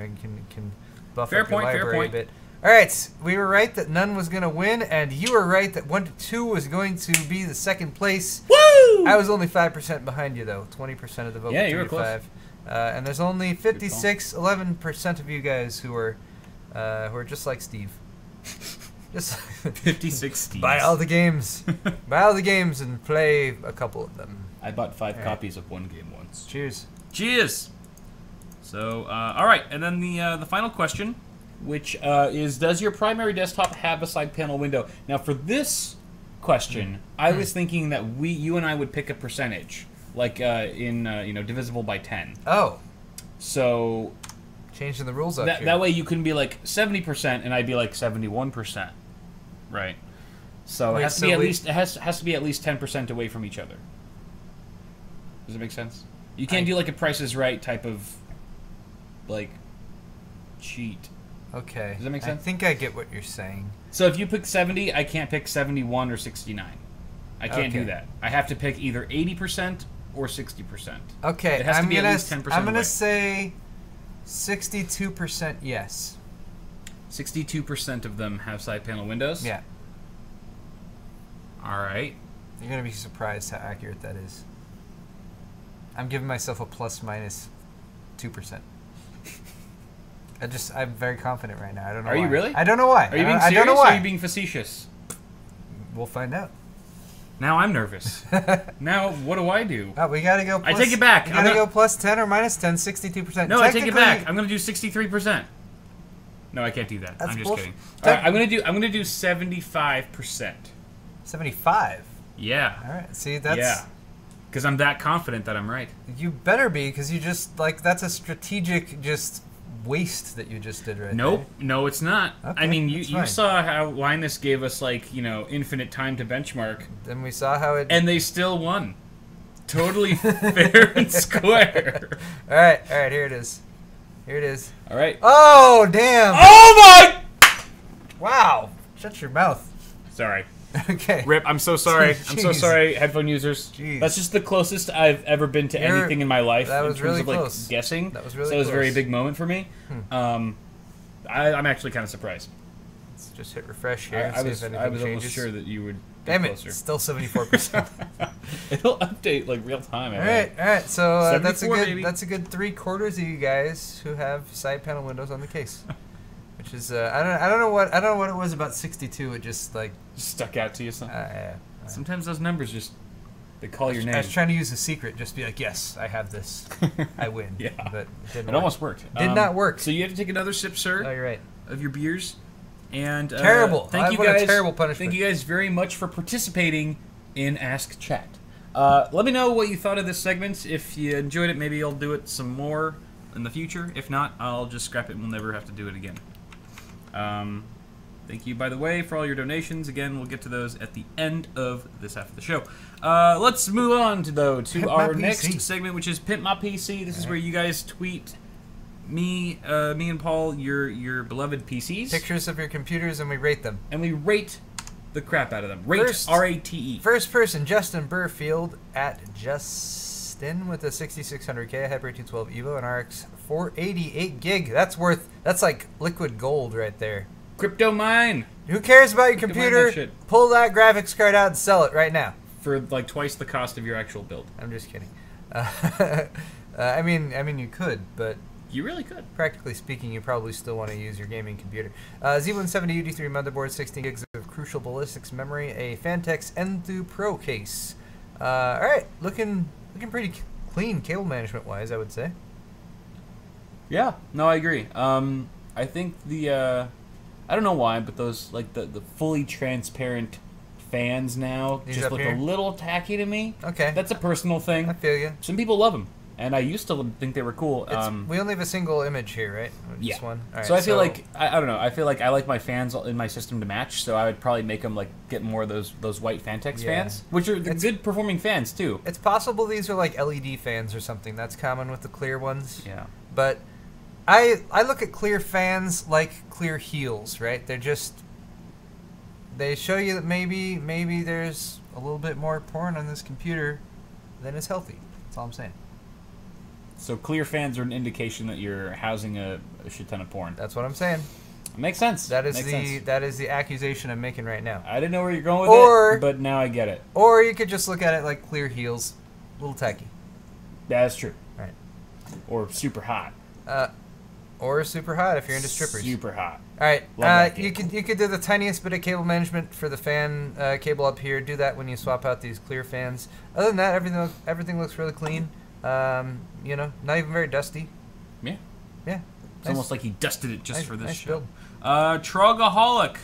can buff Fair up your point, fair library point. a bit. All right, we were right that none was going to win, and you were right that 1 to 2 was going to be the second place. Woo! I was only 5% behind you, though. 20% of the vote. Yeah, was you were 3 to close. 5. And there's only 11% of you guys who are just like Steve. Just 56 Steves. buy all the games. Buy all the games and play a couple of them. I bought 5 Alright. copies of one game once. Cheers. Cheers. So, all right, and then the final question, which is, does your primary desktop have a side panel window? Now, for this question, I was thinking that you and I would pick a percentage, like divisible by 10. Oh. So, Changing the rules up here. That way you can be like 70% and I'd be like 71%. Right. So it has to be at least 10% away from each other. Does it make sense? You can't do like a Price is Right type of like cheat. Okay. Does that make sense? I think I get what you're saying. So if you pick 70, I can't pick 71 or 69. I can't do that. I have to pick either 80% or 60%. Okay, it has to be at least 10% I'm gonna away. say 62% yes. 62% of them have side panel windows? Yeah. Alright. You're gonna be surprised how accurate that is. I'm giving myself a plus minus 2%. I'm very confident right now. I don't know why. Are you really? I don't know why. Are you being serious I don't know or why. are you being facetious? We'll find out. Now I'm nervous. Now, what do I do? Oh, we gotta go plus, I take it back. We gotta go plus 10 or minus 10, 62%. No, I take it back. I'm gonna do 63%. No, I can't do that. I'm just kidding. All right, I'm gonna do 75%. 75? Yeah. Alright, see, that's... Yeah. Because I'm that confident that I'm right. You better be, because you just, like, that's a strategic just waste that you just did right Nope. No, it's not. Okay, I mean, you fine. saw how Linus gave us, like, infinite time to benchmark. Then we saw how it... And they still won. Totally fair and square. Alright, here it is. Here it is. All right. Oh, damn! Oh, my! Wow! Shut your mouth. Sorry. Okay. Rip, I'm so sorry. I'm so Jeez. sorry, headphone users. Jeez. That's just the closest I've ever been to anything in my life that was in terms really of like close. guessing. That was really so it was a very close. big moment for me. I'm actually kind of surprised. Let's just hit refresh here and I see was if anything almost changes. sure that you would be Damn it! closer. It's still 74%. It'll update like real time. All right. So that's a 74, good. baby. That's a good 3/4 of you guys who have side panel windows on the case, which is I don't know what it was about 62. It just like Stuck out to you something. yeah. Sometimes those numbers just they call your name. I was trying to use a secret, just be like, yes, I have this, I win. Yeah. But it didn't It work. almost worked. Did not work. So you have to take another sip, sir, Oh, you're right. of your beers. And Terrible. Thank you What guys. a terrible punishment. Thank you guys very much for participating in Ask Chat. Let me know what you thought of this segment. If you enjoyed it, maybe I'll do it some more in the future. If not, I'll just scrap it and we'll never have to do it again. Thank you, by the way, for all your donations. Again, we'll get to those at the end of this half of the show. Let's move on to Pimp My our PC. next segment, which is Pimp My PC. This is where you guys tweet me and Paul your beloved PCs. Pictures of your computers and we rate them. And we rate the crap out of them. Rate, First- R-A-T-E. First person, Justin Burfield at Justin with a 6600K, a Hyper 212 Evo, and RX 488 gig. That's like liquid gold right there. Cryptomine Who cares about your You can find computer? that shit. Pull that graphics card out and sell it right now. for like twice the cost of your actual build. I'm just kidding. I mean, you could, but You really could. practically speaking, you probably still want to use your gaming computer. Z170 UD3 motherboard, 16 gigs of Crucial Ballistics memory, a Fantex Enthoo Pro case. All right, looking pretty clean cable management wise, I would say. Yeah, no, I agree. I think the I don't know why, but those like the fully transparent fans now These just up look here? a little tacky to me. Okay, That's a personal I thing. feel you. Some people love them, and I used to think they were cool. We only have a single image here, right? Yeah. Just one. All right, So I feel like I don't know. I feel like I like my fans in my system to match, so I would probably make them like get more of those white Fantex Yeah. fans, which are the good performing fans too. it's possible these are like LED fans or something. That's common with the clear ones. Yeah. But I look at clear fans like clear heels, right? They show you that maybe there's a little bit more porn on this computer than is healthy. That's all I'm saying. So clear fans are an indication that you're housing a shit ton of porn. That's what I'm saying. Makes sense. That is Makes the sense. that is the accusation I'm making right now. I didn't know where you're going with Or- it, but now I get it. Or you could just look at it like clear heels, a little tacky. That's true. Right. Or super hot. Or super hot if you're into strippers. Super hot. All right, Love that you could do the tiniest bit of cable management for the fan cable up here. Do that when you swap out these clear fans. Other than that, everything looks really clean. Not even very dusty. Yeah. Yeah, It's almost like he dusted it just nice- for this nice show. build. Trogaholic.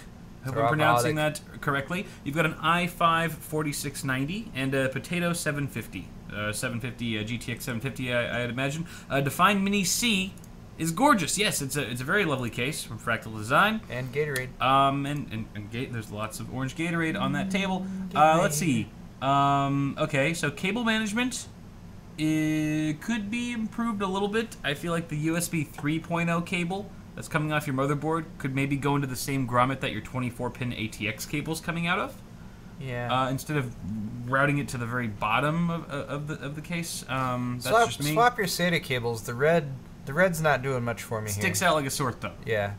Hope I'm pronouncing Trogaholic. that correctly. You've got an i5 4690 and a Potato 750. 750 GTX 750, I'd imagine. Define Mini C is gorgeous. Yes, it's a very lovely case from Fractal Design. And Gatorade. There's lots of orange Gatorade on that table. Let's see. Okay, so cable management could be improved a little bit. I feel like the USB 3.0 cable that's coming off your motherboard could maybe go into the same grommet that your 24-pin ATX cable's coming out of. Yeah. Instead of routing it to the very bottom of the case. That's just me. Swap your SATA cables. The red's not doing much for me here. Sticks out like a sore thumb. Yeah.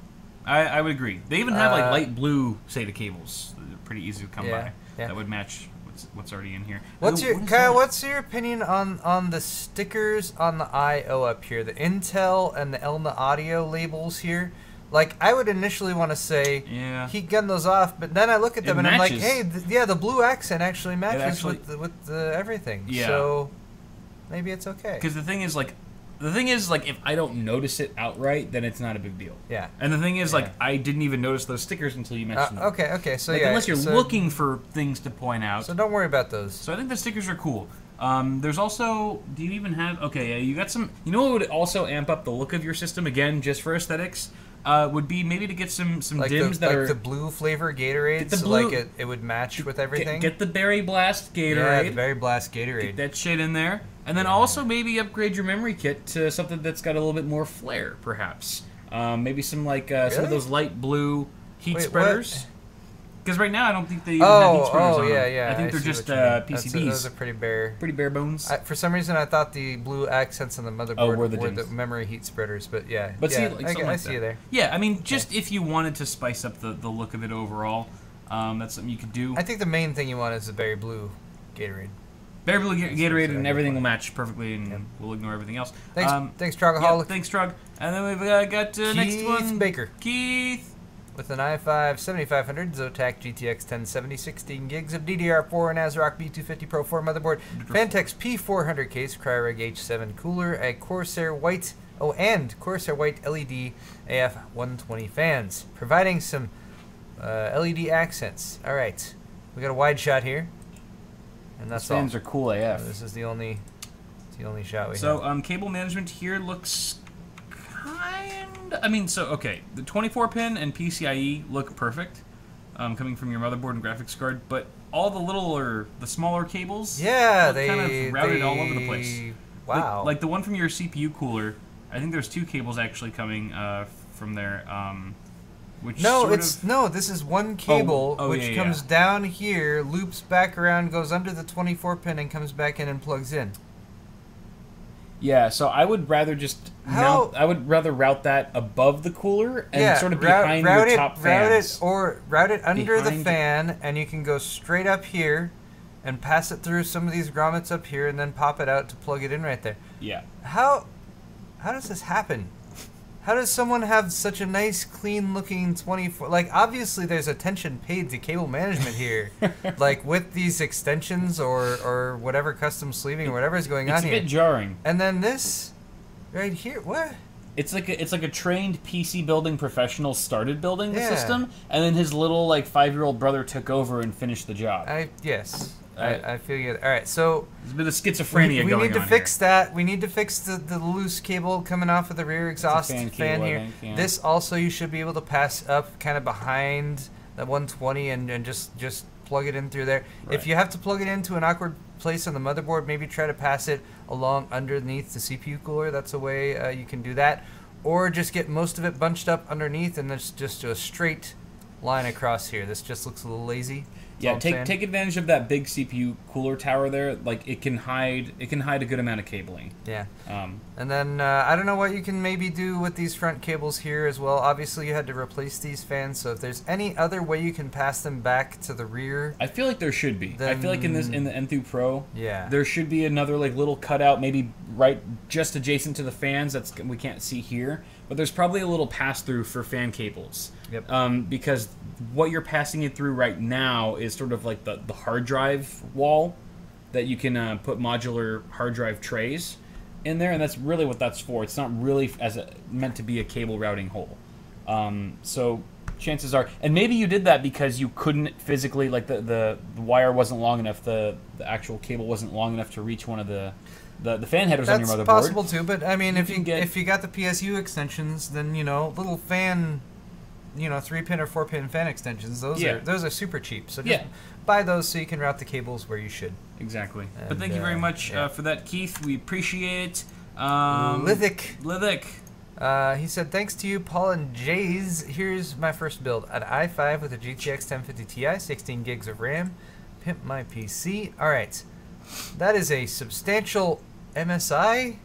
I would agree. They even have like light blue SATA cables. They're pretty easy to come by. Yeah. That would match what's already in here. What's your opinion on the stickers on the I/O up here? The Intel and the Elna Audio labels here. Like, I would initially want to say, heat gun those off, but then I look at them and I'm like, hey, the blue accent actually matches with the everything. Yeah. So maybe it's okay. Because the thing is, if I don't notice it outright, then it's not a big deal. Yeah. And the thing is, I didn't even notice those stickers until you mentioned them. Okay, so unless you're looking for things to point out. So don't worry about those. So I think the stickers are cool. There's also, do you even have, you got some, you know what would also amp up the look of your system, again, just for aesthetics? Would be maybe to get some like dims that are the blue flavor Gatorade, so like it would match with everything. Get the Berry Blast Gatorade. Yeah, the Berry Blast Gatorade. Get that shit in there, and then also maybe upgrade your memory kit to something that's got a little bit more flair, perhaps. Maybe some some of those light blue heat spreaders. Because right now I don't think they even have heat spreaders on them. Yeah. I think they're just PCBs. Those are pretty bare bones. For some reason, I thought the blue accents on the motherboard were the memory heat spreaders, but yeah. But see, I see you there. Yeah, I mean, just if you wanted to spice up the look of it overall, that's something you could do. I think the main thing you want is the berry blue Gatorade. Berry blue Gatorade, and everything will match perfectly, and we'll ignore everything else. Thanks, Trogaholic. Yeah, thanks, Trog. And then we've got next one. Baker. Keith. With an i5 7500 Zotac GTX 1070, 16 gigs of DDR4 and ASRock B250 Pro 4 motherboard, Fantex P400 case, Cryoreg H7 cooler, a Corsair White, Corsair White LED AF120 fans, providing some LED accents. All right, we got a wide shot here, and that's all. Fans are cool AF. This is the only shot we have. So cable management here looks the 24-pin and PCIe look perfect, coming from your motherboard and graphics card, but all the smaller cables, they kind of routed all over the place. Wow. Like the one from your CPU cooler, I think there's two cables actually coming from there. This is one cable which comes down here, loops back around, goes under the 24-pin, and comes back in and plugs in. Yeah, so I would rather route that above the cooler and sort of behind your top fans. Route it under the fan, and you can go straight up here and pass it through some of these grommets up here and then pop it out to plug it in right there. Yeah. How does this happen? How does someone have such a nice, clean-looking 24... Like, obviously there's attention paid to cable management here. Like, with these extensions or whatever custom sleeving or whatever is going on here. It's a bit jarring. And then this right here, what? It's like a trained PC building professional started building the system, and then his little, 5-year-old brother took over and finished the job. I feel you. All right, so there's a bit of schizophrenia going on. We need to fix that. We need to fix the loose cable coming off of the rear exhaust fan here. This also you should be able to pass up kind of behind the 120 and just plug it in through there. Right. If you have to plug it into an awkward place on the motherboard, maybe try to pass it along underneath the CPU cooler. That's a way you can do that. Or just get most of it bunched up underneath and there's just a straight line across here. This just looks a little lazy. Yeah, take advantage of that big CPU cooler tower there. Like it can hide a good amount of cabling. Yeah. And then I don't know what you can maybe do with these front cables here as well. Obviously, you had to replace these fans. So if there's any other way you can pass them back to the rear, I feel like there should be. I feel like in the Enthoo Pro, yeah, there should be another little cutout, maybe right just adjacent to the fans. We can't see here, but there's probably a little pass through for fan cables. Yep. Because what you're passing it through right now is sort of like the hard drive wall that you can put modular hard drive trays in there, and that's really what that's for. It's not really meant to be a cable routing hole. So chances are, and maybe you did that because you couldn't physically, the wire wasn't long enough, the actual cable wasn't long enough to reach one of the the fan headers on your motherboard. That's possible too, but I mean, if you got the PSU extensions, then little fan, 3-pin or 4-pin fan extensions. Those are super cheap. So just buy those so you can route the cables where you should. Exactly. And, but thank you very much for that, Keith. We appreciate it. Lithic. He said, thanks to you, Paul and Jays. Here's my first build. An i5 with a GTX 1050 Ti, 16 gigs of RAM. Pimp my PC. All right. That is a substantial MSI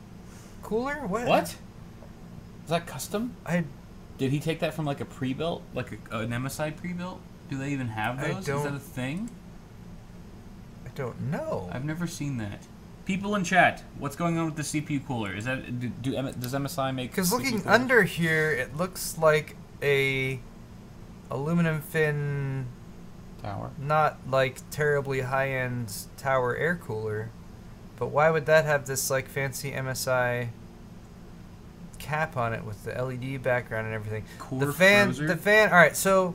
cooler? What? Is that custom? Did he take that from like a pre-built? Like an MSI pre-built? Do they even have those? Is that a thing? I don't know. I've never seen that. People in chat, what's going on with the CPU cooler? Is that does MSI make? Because looking under here, it looks like a aluminum fin tower. Not like terribly high-end tower air cooler, but why would that have this like fancy MSI cap on it with the LED background and everything? Core the fan. All right, so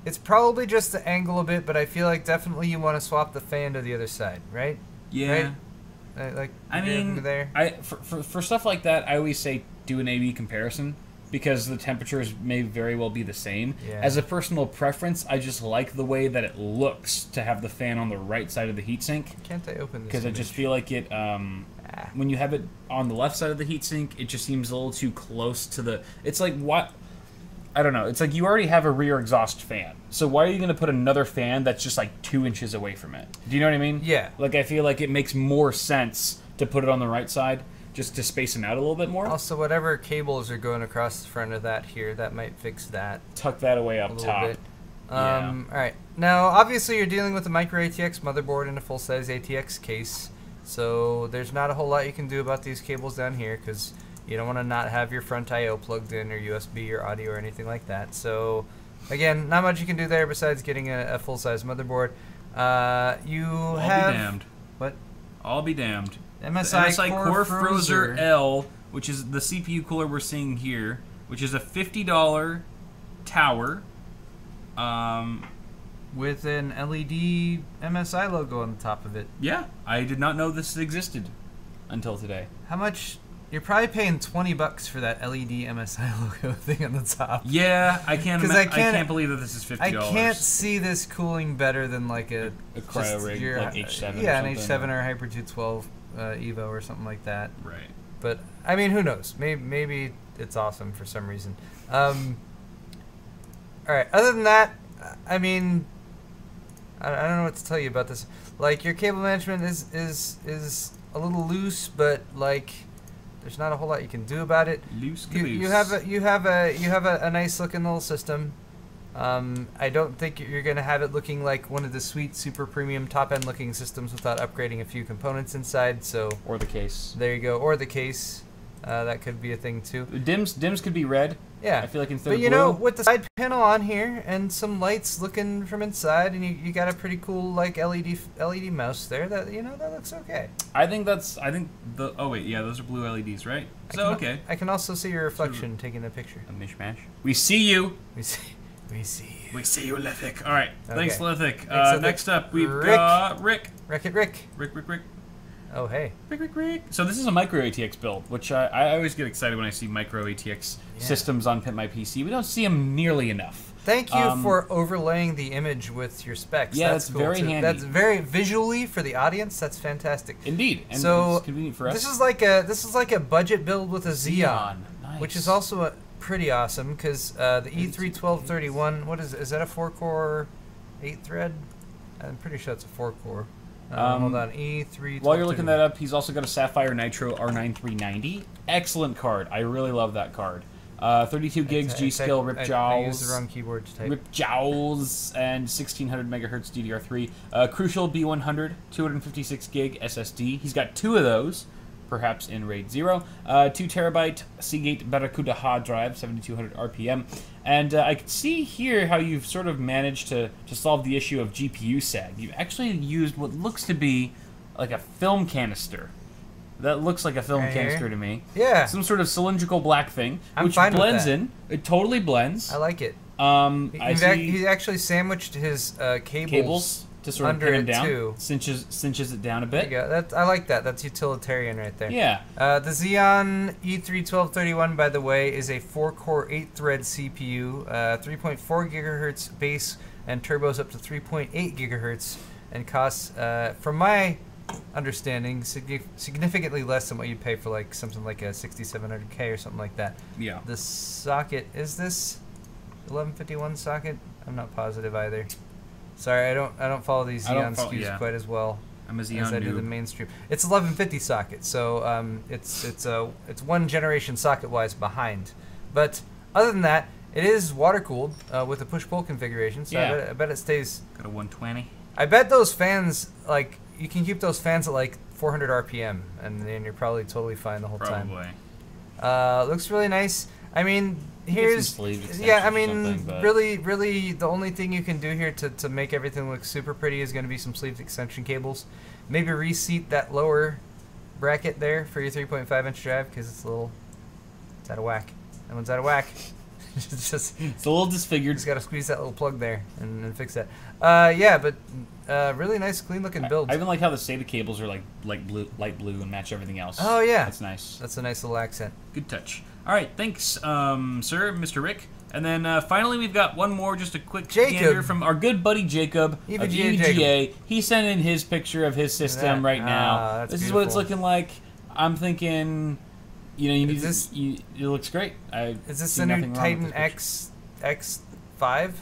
it's probably just the angle a bit, but I feel like definitely you want to swap the fan to the other side, right? Yeah. Right? I mean, there. For stuff like that, I always say do an A/B comparison because the temperatures may very well be the same. Yeah. As a personal preference, I just like the way that it looks to have the fan on the right side of the heatsink. Can't I open this? Because I just feel like it. When you have it on the left side of the heatsink, it just seems a little too close to the. It's like what. I don't know. It's like you already have a rear exhaust fan. So why are you going to put another fan that's just like 2 inches away from it? Do you know what I mean? Yeah. Like I feel like it makes more sense to put it on the right side just to space them out a little bit more. Also, whatever cables are going across the front of that here, that might fix that. Tuck that away up top. Bit. All right. Now, obviously, you're dealing with a micro ATX motherboard and a full-size ATX case. So there's not a whole lot you can do about these cables down here because you don't want to not have your front I/O plugged in or USB or audio or anything like that. So, again, not much you can do there besides getting a full-size motherboard. I'll be damned. What? I'll be damned. MSI Core Frozer L, which is the CPU cooler we're seeing here, which is a $50 tower. With an LED MSI logo on the top of it. Yeah, I did not know this existed until today. How much? You're probably paying $20 for that LED MSI logo thing on the top. Yeah, I can't believe that this is $50. I can't see this cooling better than like a cryo rig, like H7. Yeah, an H7 or Hyper 212 Evo or something like that. Right. But I mean, who knows? Maybe it's awesome for some reason. All right. Other than that, I mean, I don't know what to tell you about this. Like your cable management is a little loose, but like. There's not a whole lot you can do about it. You have a nice looking little system. I don't think you're going to have it looking like one of the sweet, super premium, top end looking systems without upgrading a few components inside. So or the case. There you go. Or the case. That could be a thing too. Dims could be red. Yeah. I feel like instead of blue. blue. With the side panel on here and some lights looking from inside, and you got a pretty cool like LED mouse there. That that looks okay. I think those are blue LEDs, right? Okay. I can also see your reflection taking a picture. A mishmash. We see you. We see you. We see you, Lithic. All right. Okay. Thanks, Lithic. Next up, we've got Rick. Rick. Oh, hey. Rick. So this is a micro ATX build, which I always get excited when I see micro ATX systems on Pimp My PC. We don't see them nearly enough. Thank you for overlaying the image with your specs. Yeah, that's cool very handy. That's very visually for the audience. That's fantastic. Indeed, and so it's convenient for us. This is like a budget build with a Xeon, nice. Which is also pretty awesome because the E3-1231. What is that? A 4-core, 8-thread? I'm pretty sure it's a 4-core. Hold on, E3. While you're looking that up, he's also got a Sapphire Nitro R9390. Excellent card. I really love that card. 32 gigs G-Skill, Rip Jowls. I used the wrong keyboard to type. Rip Jowls and 1600 megahertz DDR3. Crucial B100, 256 gig SSD. He's got 2 of those, perhaps in RAID 0. 2 terabyte Seagate Barracuda hard drive, 7200 RPM. And I can see here how you've sort of managed to solve the issue of GPU sag. You've actually used what looks to be like a film canister. That looks like a film canister to me. Yeah. Some sort of cylindrical black thing, which fine blends with that. in. It totally blends. I like it. He He actually sandwiched his cables to sort of under pin him it down. too. Cinches it down a There bit. you go. I like that. That's utilitarian right there. Yeah. The Xeon E3-1231, by the way, is a 4-core, 8-thread CPU, 3.4 gigahertz base, and turbos up to 3.8 gigahertz, and costs, from my understanding, significantly less than what you'd pay for like something like a 6700K or something like that. Yeah. The socket, is this 1151 socket? I'm not positive either. Sorry, I don't follow these Xeon SKUs quite as well. I'm a Xeon as I do the mainstream. It's 1150 socket, so it's one generation socket wise behind. But other than that, it is water cooled with a push pull configuration. So Yeah. I bet it stays. Got a 120. I bet those fans, like, you can keep those fans at like 400 RPM, and then you're probably totally fine the whole time. Probably. Looks really nice. I mean, here's I mean, really, the only thing you can do here to make everything look super pretty is going to be some sleeve extension cables. Maybe reseat that lower bracket there for your 3.5-inch drive because it's out of whack. That one's out of whack. it's a little disfigured. Just got to squeeze that little plug there and fix that. Yeah, but really nice, clean looking build. I even like how the SATA cables are like light blue and match everything else. Oh yeah, that's nice. That's a nice little accent. Good touch. All right, thanks, sir, Mr. Rick. And then finally, we've got one more, just a quick gander from our good buddy Jacob of EVGA. He sent in his picture of his system right now. This is what it's looking like. I'm thinking, you know, it looks great. Is this the new Titan X5?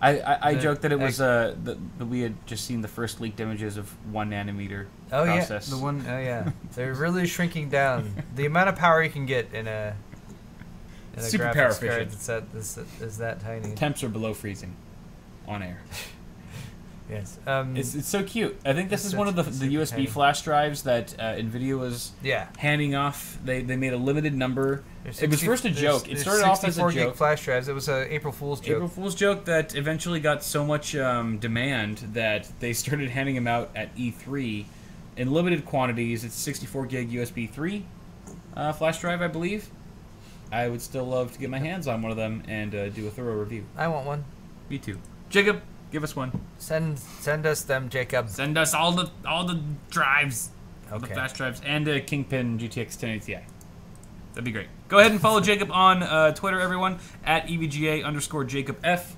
I joked that it was that we had just seen the first leaked images of 1 nanometer process. Yeah, the one. Oh yeah, they're really shrinking down the amount of power you can get in a super graphics power card. Is that tiny? Temps are below freezing, on air. Yes. It's so cute. I think this is one of the USB tiny flash drives that NVIDIA was handing off. They made a limited number. It was first a joke. It started off as a joke. 64 gig flash drives. It was an April Fool's joke. April Fool's joke that eventually got so much demand that they started handing them out at E3 in limited quantities. It's 64 gig USB 3 flash drive, I believe. I would still love to get my hands on one of them and do a thorough review. I want one. Me too. Jacob, give us one. Send us them, Jacob. Send us all the drives, okay. The flash drives, and a Kingpin GTX 1080 Ti. That'd be great. Go ahead and follow Jacob on Twitter, everyone, at EVGA_JacobF.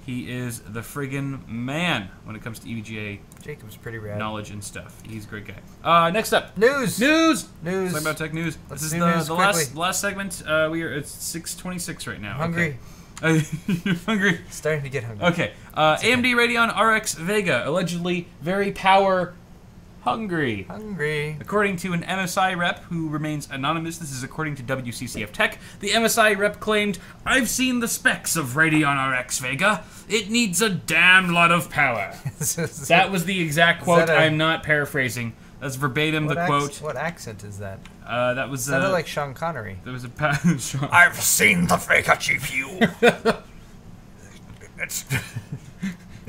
He is the friggin' man when it comes to EVGA. Jacob's pretty rad. Knowledge and stuff. He's a great guy. Next up, news. Talk about tech news. Let's this is the last segment. It's 6:26 right now. Hungry. Okay. You're hungry. Starting to get hungry. Okay. AMD Radeon RX Vega allegedly very power hungry. According to an MSI rep who remains anonymous, this is according to WCCF Tech, the MSI rep claimed, "I've seen the specs of Radeon RX Vega. It needs a damn lot of power." That was the exact quote. I'm not paraphrasing. That's verbatim the quote. What accent is that? That was sounded like Sean Connery. There was a I've seen the Vega GPU.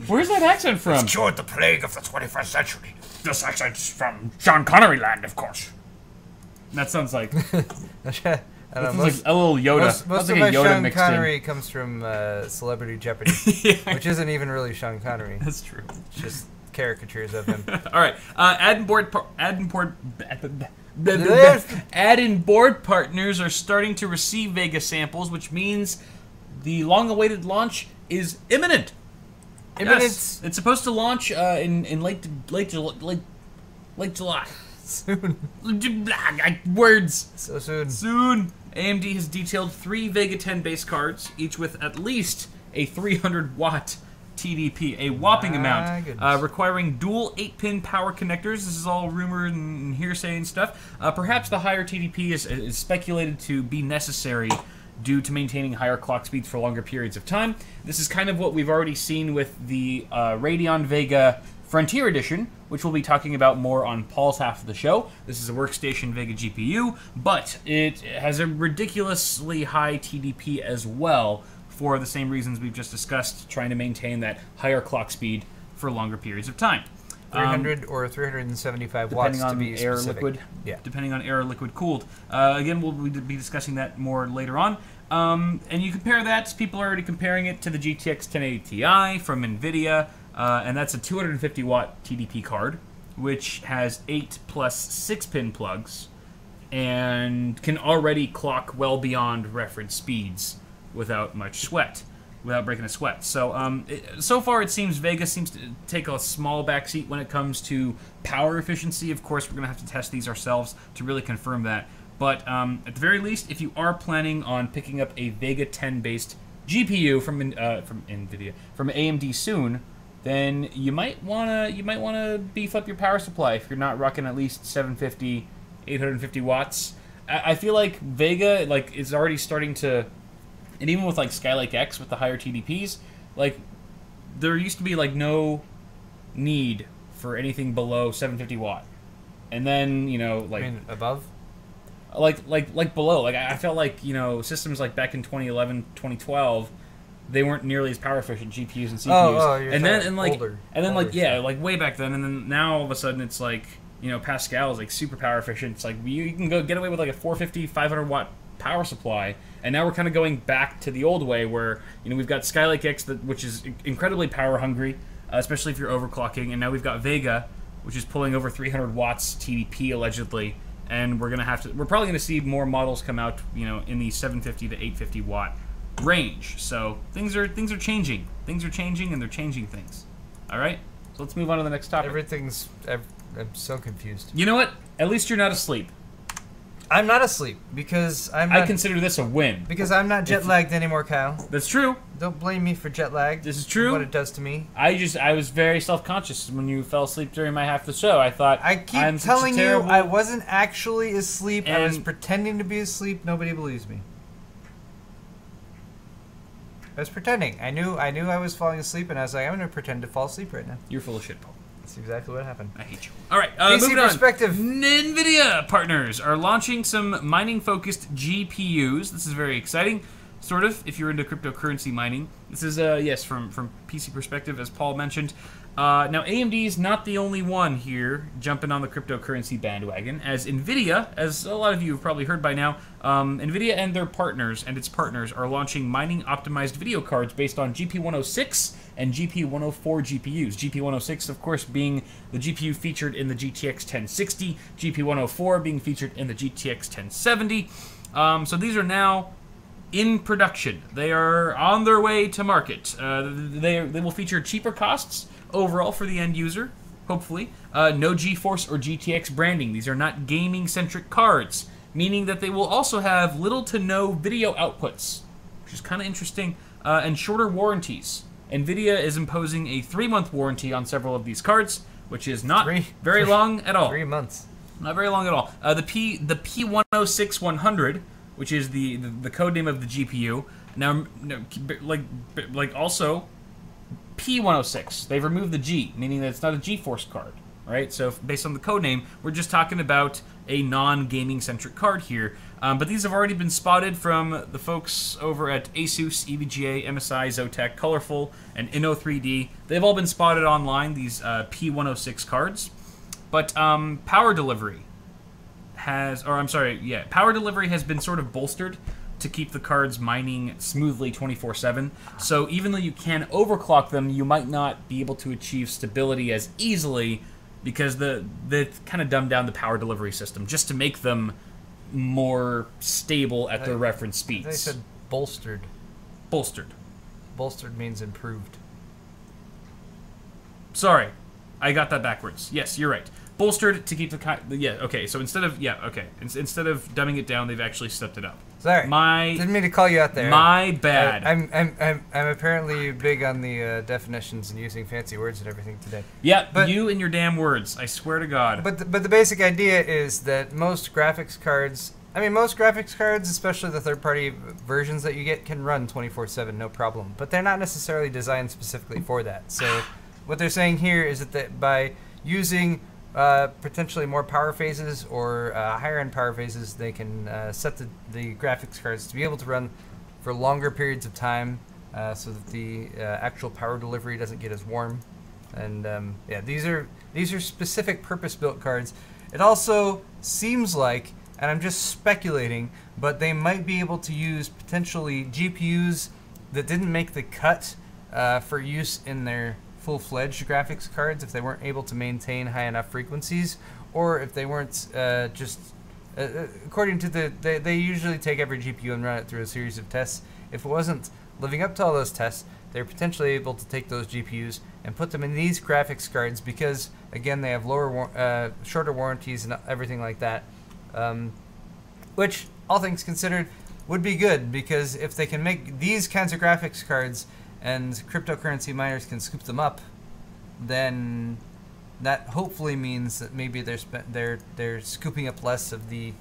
Where's that accent from? It's cured the plague of the 21st century. This accent's from Sean Connery land, of course. That sounds like I don't know, like a little Yoda. Most of like my Sean Connery comes from Celebrity Jeopardy, which isn't even really Sean Connery. That's true. It's just caricatures of him. All right, add-in board partners are starting to receive Vega samples, which means the long-awaited launch is imminent. Yes. It's supposed to launch in late July. Soon. Words. So soon. Soon. AMD has detailed 3 Vega 10 base cards, each with at least a 300-watt TDP, a whopping amount, requiring dual 8-pin power connectors. This is all rumor and hearsay and stuff. Perhaps the higher TDP is speculated to be necessary due to maintaining higher clock speeds for longer periods of time. This is kind of what we've already seen with the Radeon Vega Frontier Edition, which we'll be talking about more on Paul's half of the show. This is a workstation Vega GPU, but it has a ridiculously high TDP as well for the same reasons we've just discussed, trying to maintain that higher clock speed for longer periods of time. 300 or 375 watts to be air specific. Liquid. Yeah. Depending on air or liquid cooled. Again, we'll be discussing that more later on. And you compare that, people are already comparing it to the GTX 1080 Ti from NVIDIA. and that's a 250 watt TDP card, which has 8 plus 6-pin plugs, and can already clock well beyond reference speeds without much sweat, without breaking a sweat. So so far it seems Vega seems to take a small backseat when it comes to power efficiency. Of course, we're going to have to test these ourselves to really confirm that. But at the very least, if you are planning on picking up a Vega 10 based GPU from NVIDIA, from AMD soon, then you might wanna beef up your power supply if you're not rocking at least 750, 850 watts. I feel like Vega is already starting to, and even with Skylake X with the higher TDPs, there used to be no need for anything below 750 watt, and then I mean above. Below. I felt systems back in 2011, 2012. They weren't nearly as power efficient GPUs and CPUs. Way back then, and then now all of a sudden it's Pascal is super power efficient. It's you can go get away with a 450, 500 watt power supply, and now we're kind of going back to the old way where we've got Skylake X which is incredibly power hungry, especially if you're overclocking, and now we've got Vega, which is pulling over 300 watts TDP allegedly, and we're probably gonna see more models come out in the 750 to 850 watt range. So things are changing. Things are changing, and they're changing things. All right, so let's move on to the next topic. I'm so confused. You know what? At least you're not asleep. I'm not asleep because I consider this a win. Because I'm not jet lagged anymore, Kyle. That's true. Don't blame me for jet lag. This is true. What it does to me. I was very self-conscious when you fell asleep during my half of the show. I thought I keep telling you I wasn't actually asleep. I was pretending to be asleep. Nobody believes me. I was pretending. I knew I was falling asleep, and I was like, I'm going to pretend to fall asleep right now. You're full of shit, Paul. That's exactly what happened. I hate you. All right, moving on. Perspective. NVIDIA partners are launching some mining-focused GPUs. This is very exciting, sort of, if you're into cryptocurrency mining. This is, yes, from PC perspective, as Paul mentioned. Now, AMD is not the only one here jumping on the cryptocurrency bandwagon, as NVIDIA, as a lot of you have probably heard by now, NVIDIA and its partners are launching mining-optimized video cards based on GP106 and GP104 GPUs. GP106, of course, being the GPU featured in the GTX 1060, GP104 being featured in the GTX 1070. So these are now in production. They are on their way to market. They will feature cheaper costs overall for the end user, hopefully. No GeForce or GTX branding. These are not gaming-centric cards, meaning that they will also have little to no video outputs, which is kind of interesting, and shorter warranties. NVIDIA is imposing a 3-month warranty on several of these cards, which is not very long at all. 3 months. Not very long at all. The P106-100, which is the code name of the GPU, now, also P106. They've removed the G, meaning that it's not a GeForce card, right? So based on the code name, we're just talking about a non-gaming centric card here. But these have already been spotted from the folks over at Asus, EVGA, MSI, Zotac, Colorful, and Inno3D. They've all been spotted online, these P106 cards. But power delivery has been sort of bolstered to keep the cards mining smoothly 24/7. So even though you can overclock them, you might not be able to achieve stability as easily because they've kind of dumbed down the power delivery system just to make them more stable at their reference speeds. They said bolstered. Bolstered. Bolstered means improved. Sorry, I got that backwards. Yes, you're right. Bolstered to keep so instead of dumbing it down, they've actually stepped it up. Sorry, didn't mean to call you out there. My bad. I'm apparently big on the definitions and using fancy words and everything today. Yeah, but you and your damn words. I swear to God. But the basic idea is that most graphics cards, especially the third-party versions that you get, can run 24/7, no problem. But they're not necessarily designed specifically for that. So what they're saying here is that by using potentially more power phases or higher-end power phases, they can set the graphics cards to be able to run for longer periods of time so that the actual power delivery doesn't get as warm. And these are specific purpose-built cards. It also seems like, and I'm just speculating, but they might be able to use potentially GPUs that didn't make the cut for use in their full-fledged graphics cards if they weren't able to maintain high enough frequencies, or if they weren't according to they usually take every GPU and run it through a series of tests. If it wasn't living up to all those tests, they're potentially able to take those GPUs and put them in these graphics cards because, again, they have shorter warranties and everything like that, which, all things considered, would be good, because if they can make these kinds of graphics cards and cryptocurrency miners can scoop them up, then that hopefully means that maybe they're scooping up less of the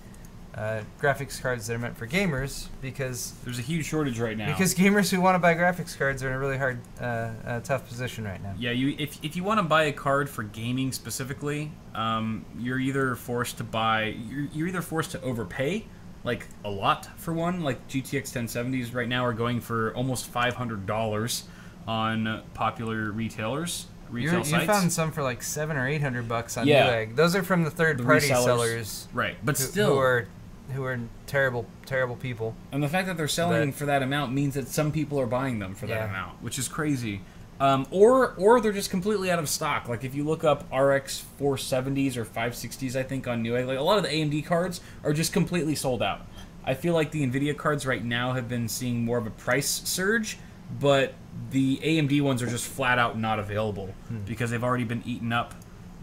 graphics cards that are meant for gamers, because there's a huge shortage right now. Because gamers who want to buy graphics cards are in a really hard, tough position right now. Yeah, if you want to buy a card for gaming specifically, you're either forced to overpay, like a lot for one. Like GTX 1070s right now are going for almost $500 on popular retailers. Retail sites. You found some for like $700 or $800 on Newegg. Those are from the third-party sellers, right? But still, who are terrible people. And the fact that they're selling for that amount means that some people are buying them for that amount, which is crazy. Or they're just completely out of stock. Like if you look up RX 470s or 560s, I think on Newegg, like a lot of the AMD cards are just completely sold out. I feel like the Nvidia cards right now have been seeing more of a price surge, but the AMD ones are just flat out not available because they've already been eaten up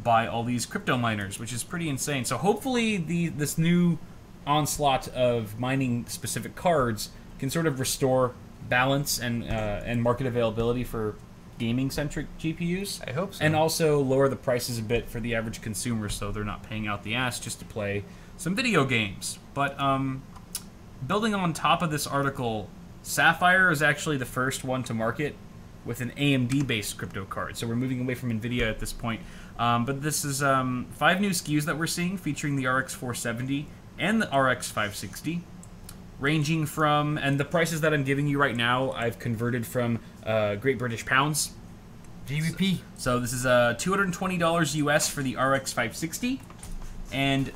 by all these crypto miners, which is pretty insane. So hopefully this new onslaught of mining specific cards can sort of restore balance and market availability for gaming centric GPUs. I hope so. And also lower the prices a bit for the average consumer, so they're not paying out the ass just to play some video games. But building on top of this article, Sapphire is actually the first one to market with an AMD-based crypto card. So we're moving away from NVIDIA at this point. But this is 5 new SKUs that we're seeing featuring the RX 470 and the RX 560, ranging from, and the prices that I'm giving you right now, I've converted from Great British Pounds. GBP. So this is $220 US for the RX 560, and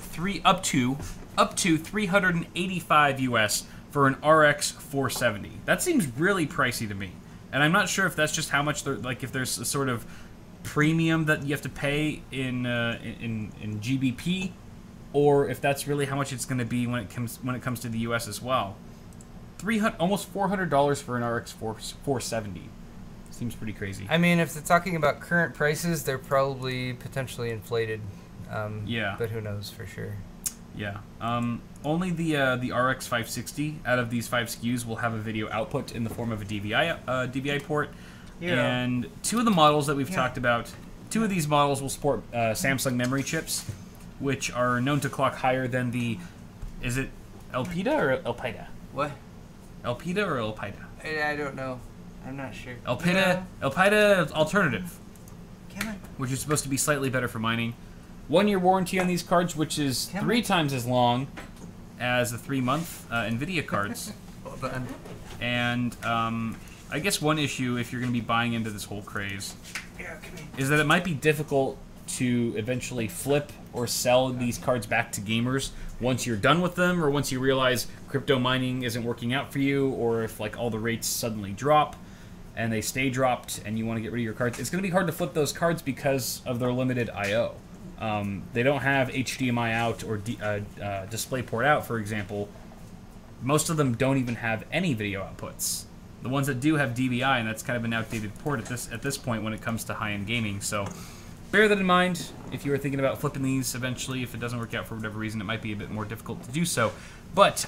up to $385 US for an RX 470. That seems really pricey to me, and I'm not sure if that's just how much if there's a sort of premium that you have to pay in GBP, or if that's really how much it's going to be when it comes to the US as well. Almost $400 for an RX 470 seems pretty crazy. I mean, if they're talking about current prices, they're probably potentially inflated. Yeah, but who knows for sure. Yeah. Only the RX 560 out of these 5 SKUs will have a video output in the form of a DVI port. Yeah. And 2 of the models that we've talked about, 2 of these models will support Samsung memory chips, which are known to clock higher than the, is it Elpida or Elpida? What? Elpida or Elpida? I don't know. I'm not sure. Elpida Alternative, which is supposed to be slightly better for mining. 1-year warranty on these cards, which is 3 times as long as the 3-month NVIDIA cards. Well done. And I guess one issue, if you're going to be buying into this whole craze, is that it might be difficult to eventually flip or sell these cards back to gamers once you're done with them, or once you realize crypto mining isn't working out for you, or if like all the rates suddenly drop and they stay dropped and you want to get rid of your cards. It's going to be hard to flip those cards because of their limited I/O. They don't have HDMI out or DisplayPort out, for example. Most of them don't even have any video outputs. The ones that do have DVI, and that's kind of an outdated port at this point when it comes to high-end gaming. So bear that in mind if you are thinking about flipping these eventually. If it doesn't work out for whatever reason, it might be a bit more difficult to do so. But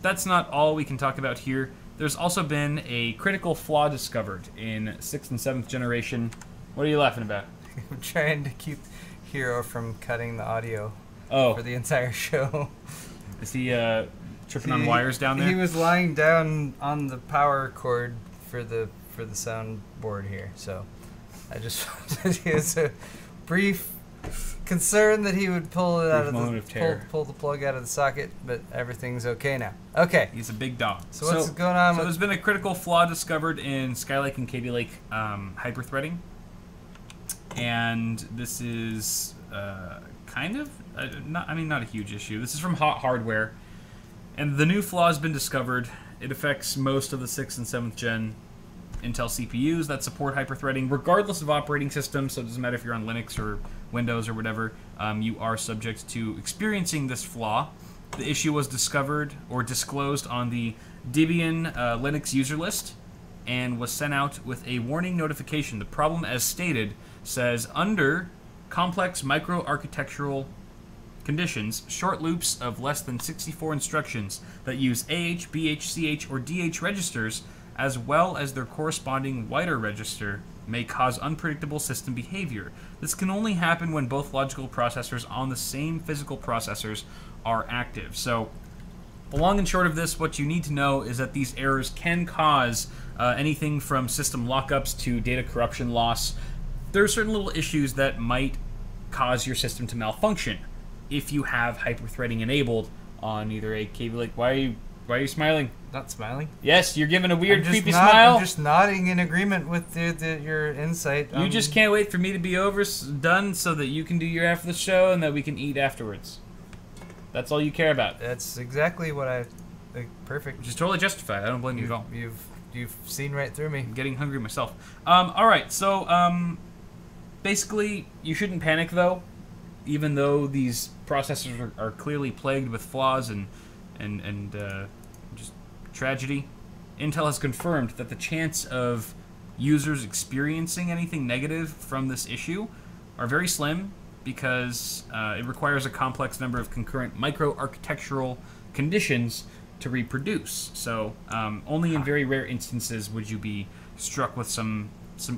that's not all we can talk about here. There's also been a critical flaw discovered in 6th and 7th generation. What are you laughing about? I'm trying to keep Hero from cutting the audio for the entire show. Is he tripping on wires down there? He was lying down on the power cord for the soundboard here, so I just he has a brief concern that he would pull it out of pull the plug out of the socket, but everything's okay now. Okay. He's a big dog. So what's going on? So there's been a critical flaw discovered in Skylake and Kaby Lake hyperthreading. And this is kind of, not a huge issue. This is from Hot Hardware. And the new flaw has been discovered. It affects most of the 6th and 7th gen Intel CPUs that support hyperthreading, regardless of operating system. So it doesn't matter if you're on Linux or Windows or whatever, you are subject to experiencing this flaw. The issue was discovered or disclosed on the Debian Linux user list and was sent out with a warning notification. The problem, as stated, says under complex microarchitectural conditions, short loops of less than 64 instructions that use AH, BH, CH, or DH registers, as well as their corresponding wider register, may cause unpredictable system behavior. This can only happen when both logical processors on the same physical processors are active. So, the long and short of this, what you need to know is that these errors can cause anything from system lockups to data corruption loss. There are certain little issues that might cause your system to malfunction if you have hyperthreading enabled on either a Kaby Lake. Why are you smiling? Not smiling. Yes, you're giving a weird, creepy smile. I'm just nodding in agreement with your insight. You just can't wait for me to be done so that you can do your after the show and that we can eat afterwards. That's all you care about. That's exactly what I think. Perfect. Which is totally justified. I don't blame you at all. You've seen right through me. I'm getting hungry myself. All right, so basically, you shouldn't panic though, even though these processors are clearly plagued with flaws and just tragedy. Intel has confirmed that the chance of users experiencing anything negative from this issue are very slim because it requires a complex number of concurrent microarchitectural conditions to reproduce. So only in very rare instances would you be struck with some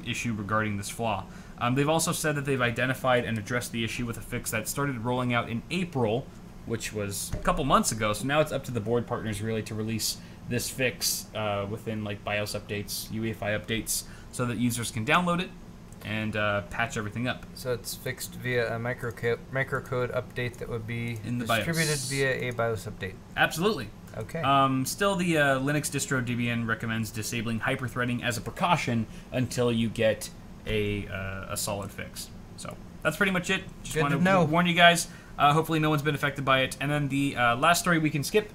issue regarding this flaw. They've also said that they've identified and addressed the issue with a fix that started rolling out in April, which was a couple months ago. So now it's up to the board partners really to release this fix within like BIOS updates, UEFI updates, so that users can download it and patch everything up. So it's fixed via a microcode update that would be in the distributed BIOS. via a BIOS update. Absolutely. Okay. Still, the Linux distro Debian recommends disabling hyperthreading as a precaution until you get a solid fix. So that's pretty much it. Just Good want to know. warn you guys. Hopefully no one's been affected by it. And then the last story we can skip.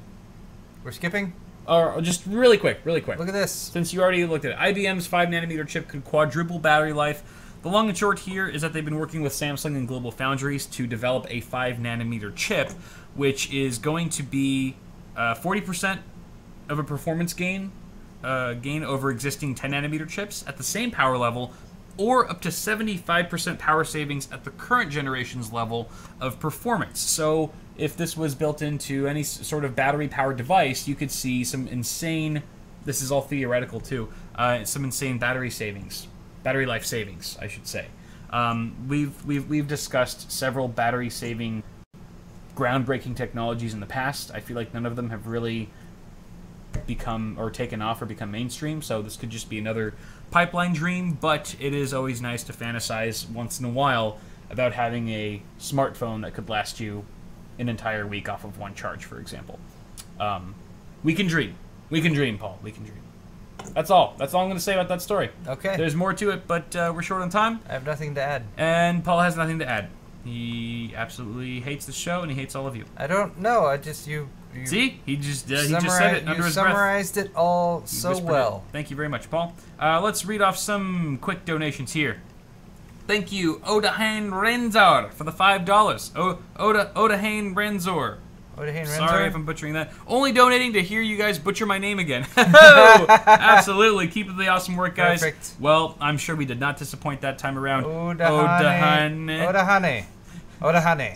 We're skipping? Or just really quick. Look at this. Since you already looked at it. IBM's 5nm chip could quadruple battery life. The long and short here is that they've been working with Samsung and Global Foundries to develop a 5nm chip, which is going to be 40% of a performance gain over existing 10nm chips at the same power level, or up to 75% power savings at the current generation's level of performance. So if this was built into any sort of battery-powered device, you could see some insane, this is all theoretical too, some insane battery life savings, I should say. We've discussed several battery-saving groundbreaking technologies in the past. I feel like none of them have really become or taken off or become mainstream, so this could just be another pipeline dream, but it is always nice to fantasize once in a while about having a smartphone that could last you an entire week off of one charge, for example. We can dream. We can dream, Paul. We can dream. That's all. That's all I'm going to say about that story. Okay. There's more to it, but we're short on time. I have nothing to add. And Paul has nothing to add. He absolutely hates the show, and he hates all of you. I don't know. I just you see, he just said it under his breath. You summarized it all so well. Thank you very much, Paul. Let's read off some quick donations here. Thank you, Odahain Renzor, for the $5. Odahain Renzor. Sorry if I'm butchering that. Only donating to hear you guys butcher my name again. Absolutely. Keep up the awesome work, guys. Perfect. Well, I'm sure we did not disappoint that time around. Odahane.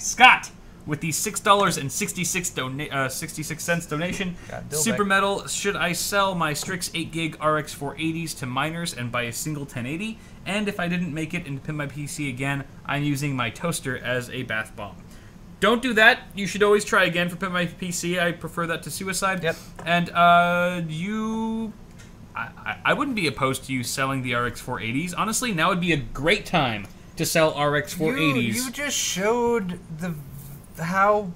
Scott with the $6.66 donation. Super Metal, should I sell my Strix 8GB RX 480s to miners and buy a single 1080? And if I didn't make it and pin my PC again, I'm using my toaster as a bath bomb. Don't do that. You should always try again for pin my PC. I prefer that to suicide. Yep. And I wouldn't be opposed to you selling the RX 480s. Honestly, now would be a great time to sell RX 480s. You just showed how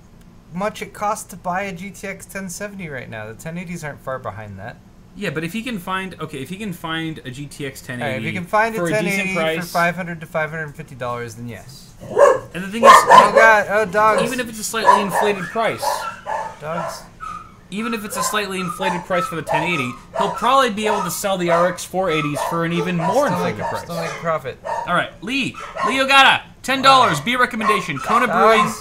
much it costs to buy a GTX 1070 right now. The 1080s aren't far behind that. Yeah, but if he can find a GTX 1080 if you can find a for 1080 a decent price, for $500 to $550, then yes. And the thing is, oh god, oh dogs. Even if it's a slightly inflated price, dogs. even if it's a slightly inflated price for the 1080, he'll probably be able to sell the RX 480s for an even more inflated price. Still make a profit. All right, Lee Ogata, $10. Beer recommendation. Kona Brewing.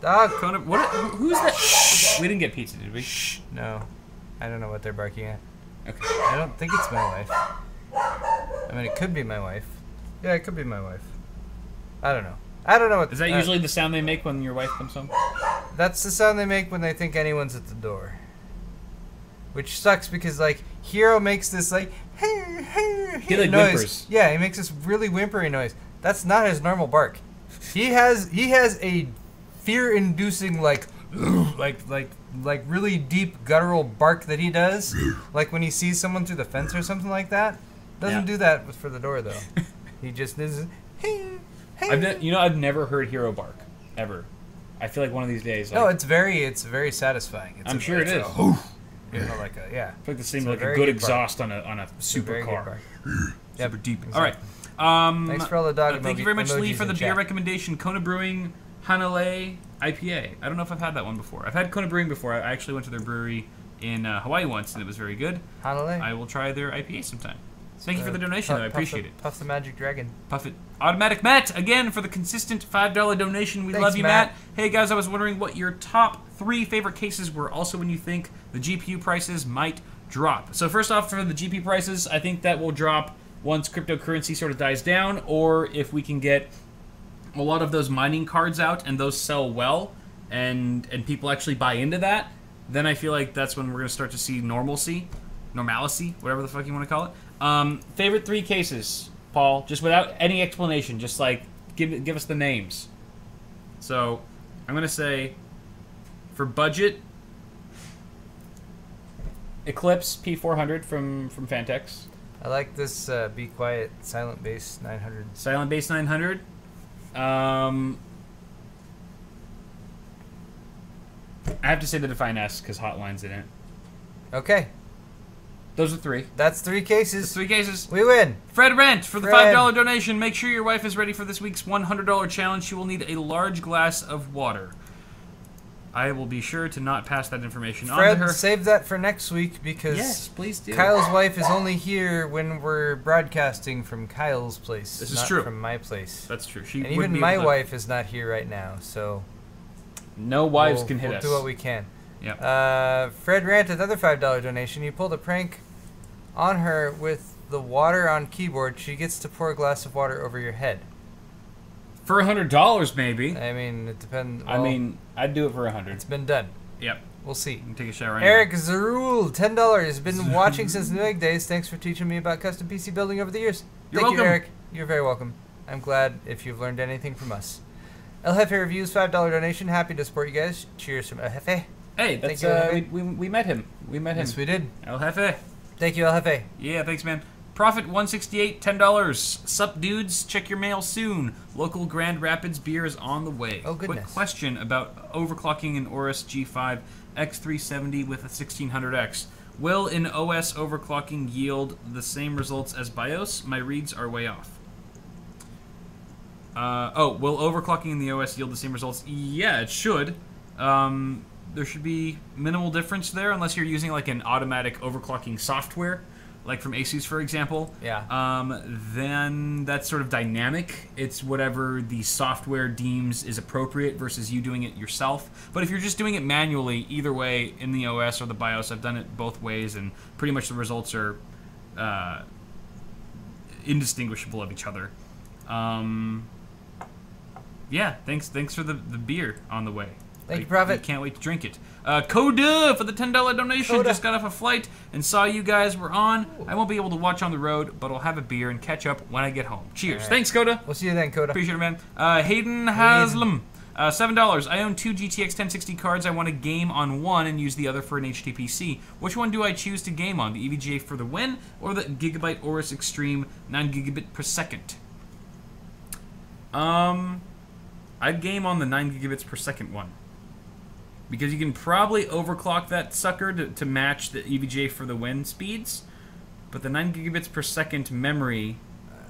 Dog. Kona. What? Who's that? Shh. We didn't get pizza, did we? Shh. No, I don't know what they're barking at. Okay. I don't think it's my wife. I mean, it could be my wife. Yeah, it could be my wife. I don't know. I don't know what. Is that usually the sound they make when your wife comes home? That's the sound they make when they think anyone's at the door. Which sucks because like Hero makes this like He like noise. whimpers. Yeah, he makes this really whimpery noise. That's not his normal bark. He has a fear-inducing like really deep guttural bark that he does. Like when he sees someone through the fence or something like that. Doesn't do that for the door though. He just is. I've never heard Hero bark ever. I feel like one of these days. Like, No, it's very satisfying. I'm sure it is. You know, like a I feel like this seems It's a like a very good good exhaust on a super car. Yep. Super deep. Exactly. All right. Thanks for all the dog Thank you very much, Lee, emojis for the in beer chat. recommendation. Kona Brewing Hanalei IPA. I don't know if I've had that one before. I've had Kona Brewing before. I actually went to their brewery in Hawaii once, and it was very good. Hanalei. I will try their IPA sometime. Thank you for the donation, though. I appreciate it. Puff the Magic Dragon. Puff it. Automatic Matt, again, for the consistent $5 donation. We Thanks, love you, Matt. Matt. Hey, guys, I was wondering what your top 3 favorite cases were. Also, when you think the GPU prices might drop. So first off, for the GPU prices, I think that will drop once cryptocurrency sort of dies down, or if we can get a lot of those mining cards out and those sell well, and people actually buy into that, then I feel like that's when we're going to start to see normalcy, whatever the fuck you want to call it. Favorite 3 cases, Paul, just without any explanation, just like give us the names. So I'm gonna say for budget, Eclipse P400 from Fantex. I like this Be Quiet Silent Bass 900. Silent Bass 900. I have to say the Define S because Hotline's in it. Okay, Those are 3. that's 3 cases. 3 cases. We win. Fred Rent for the Fred. $5 donation. Make sure your wife is ready for this week's $100 challenge. She will need a large glass of water. I will be sure to not pass that information on to Fred, her. save that for next week because Yes, please do. Kyle's wife is only here when we're broadcasting from Kyle's place. This is not true. From my place. That's true. She And would even be my able to- wife is not here right now, so No wives can hit we'll us. do what we can. Yep. Fred Rant, another $5 donation. You pulled a prank on her with the water on keyboard. She gets to pour a glass of water over your head. For $100, maybe. I mean, it depends. I mean, I'd do it for $100. it's been done. Yep. We'll see. You can take a shower. Eric Zarul, $10. Been watching since New Egg Days. Thanks for teaching me about custom PC building over the years. You're Thank you, welcome. Eric. You're very welcome. I'm glad if you've learned anything from us. El Jefe Reviews, $5 donation. Happy to support you guys. Cheers from El Jefe. Hey, that's Thank you, El Jefe. we met him. We met him. Yes, we did. El Jefe. Thank you, El Jefe. Yeah, thanks, man. Profit 168, $10. Sup, dudes? Check your mail soon. Local Grand Rapids beer is on the way. Oh, goodness. Quick question about overclocking an Aorus G5 X370 with a 1600X. Will an OS overclocking yield the same results as BIOS? My reads are way off. Will overclocking in the OS yield the same results? Yeah, it should. There should be minimal difference there unless you're using like an automatic overclocking software, like from Asus, for example. Yeah. Then that's sort of dynamic. It's whatever the software deems is appropriate versus you doing it yourself. But if you're just doing it manually, either way, in the OS or the BIOS, I've done it both ways, and pretty much the results are indistinguishable of each other. Yeah, thanks for the beer on the way. Thank you, Prophet. I can't wait to drink it. Coda for the $10 donation. Coda. Just got off a flight and saw you guys were on. I won't be able to watch on the road, but I'll have a beer and catch up when I get home. Cheers. All right. Thanks, Coda. We'll see you then, Coda. Appreciate it, man. Hayden Haslam. $7. I own 2 GTX 1060 cards. I want to game on one and use the other for an HTPC. Which one do I choose to game on? The EVGA for the win or the Gigabyte Aorus Extreme 9 gigabit per second? I'd game on the 9 gigabits per second one. Because you can probably overclock that sucker to match the EVGA for the win speeds. But the 9 gigabits per second memory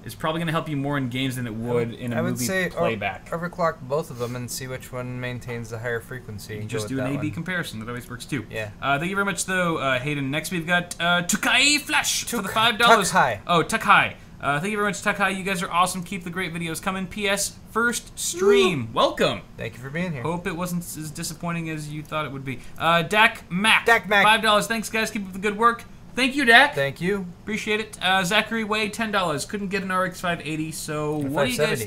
is probably going to help you more in games than it would in a movie playback. Overclock both of them and see which one maintains the higher frequency. You just do an A/B comparison. That always works too. Yeah. Thank you very much, though, Hayden. Next, we've got Tukai Flash for the $5. Tukai. Oh, Tukai. Thank you very much, Tukai. You guys are awesome. Keep the great videos coming. P.S. First stream. Woo. Welcome. Thank you for being here. Hope it wasn't as disappointing as you thought it would be. Dak Mac. Dak Mac. $5. Thanks, guys. Keep up the good work. Thank you, Dak. Thank you. Appreciate it. Zachary Wade, $10. Couldn't get an RX 580, so what do you guys...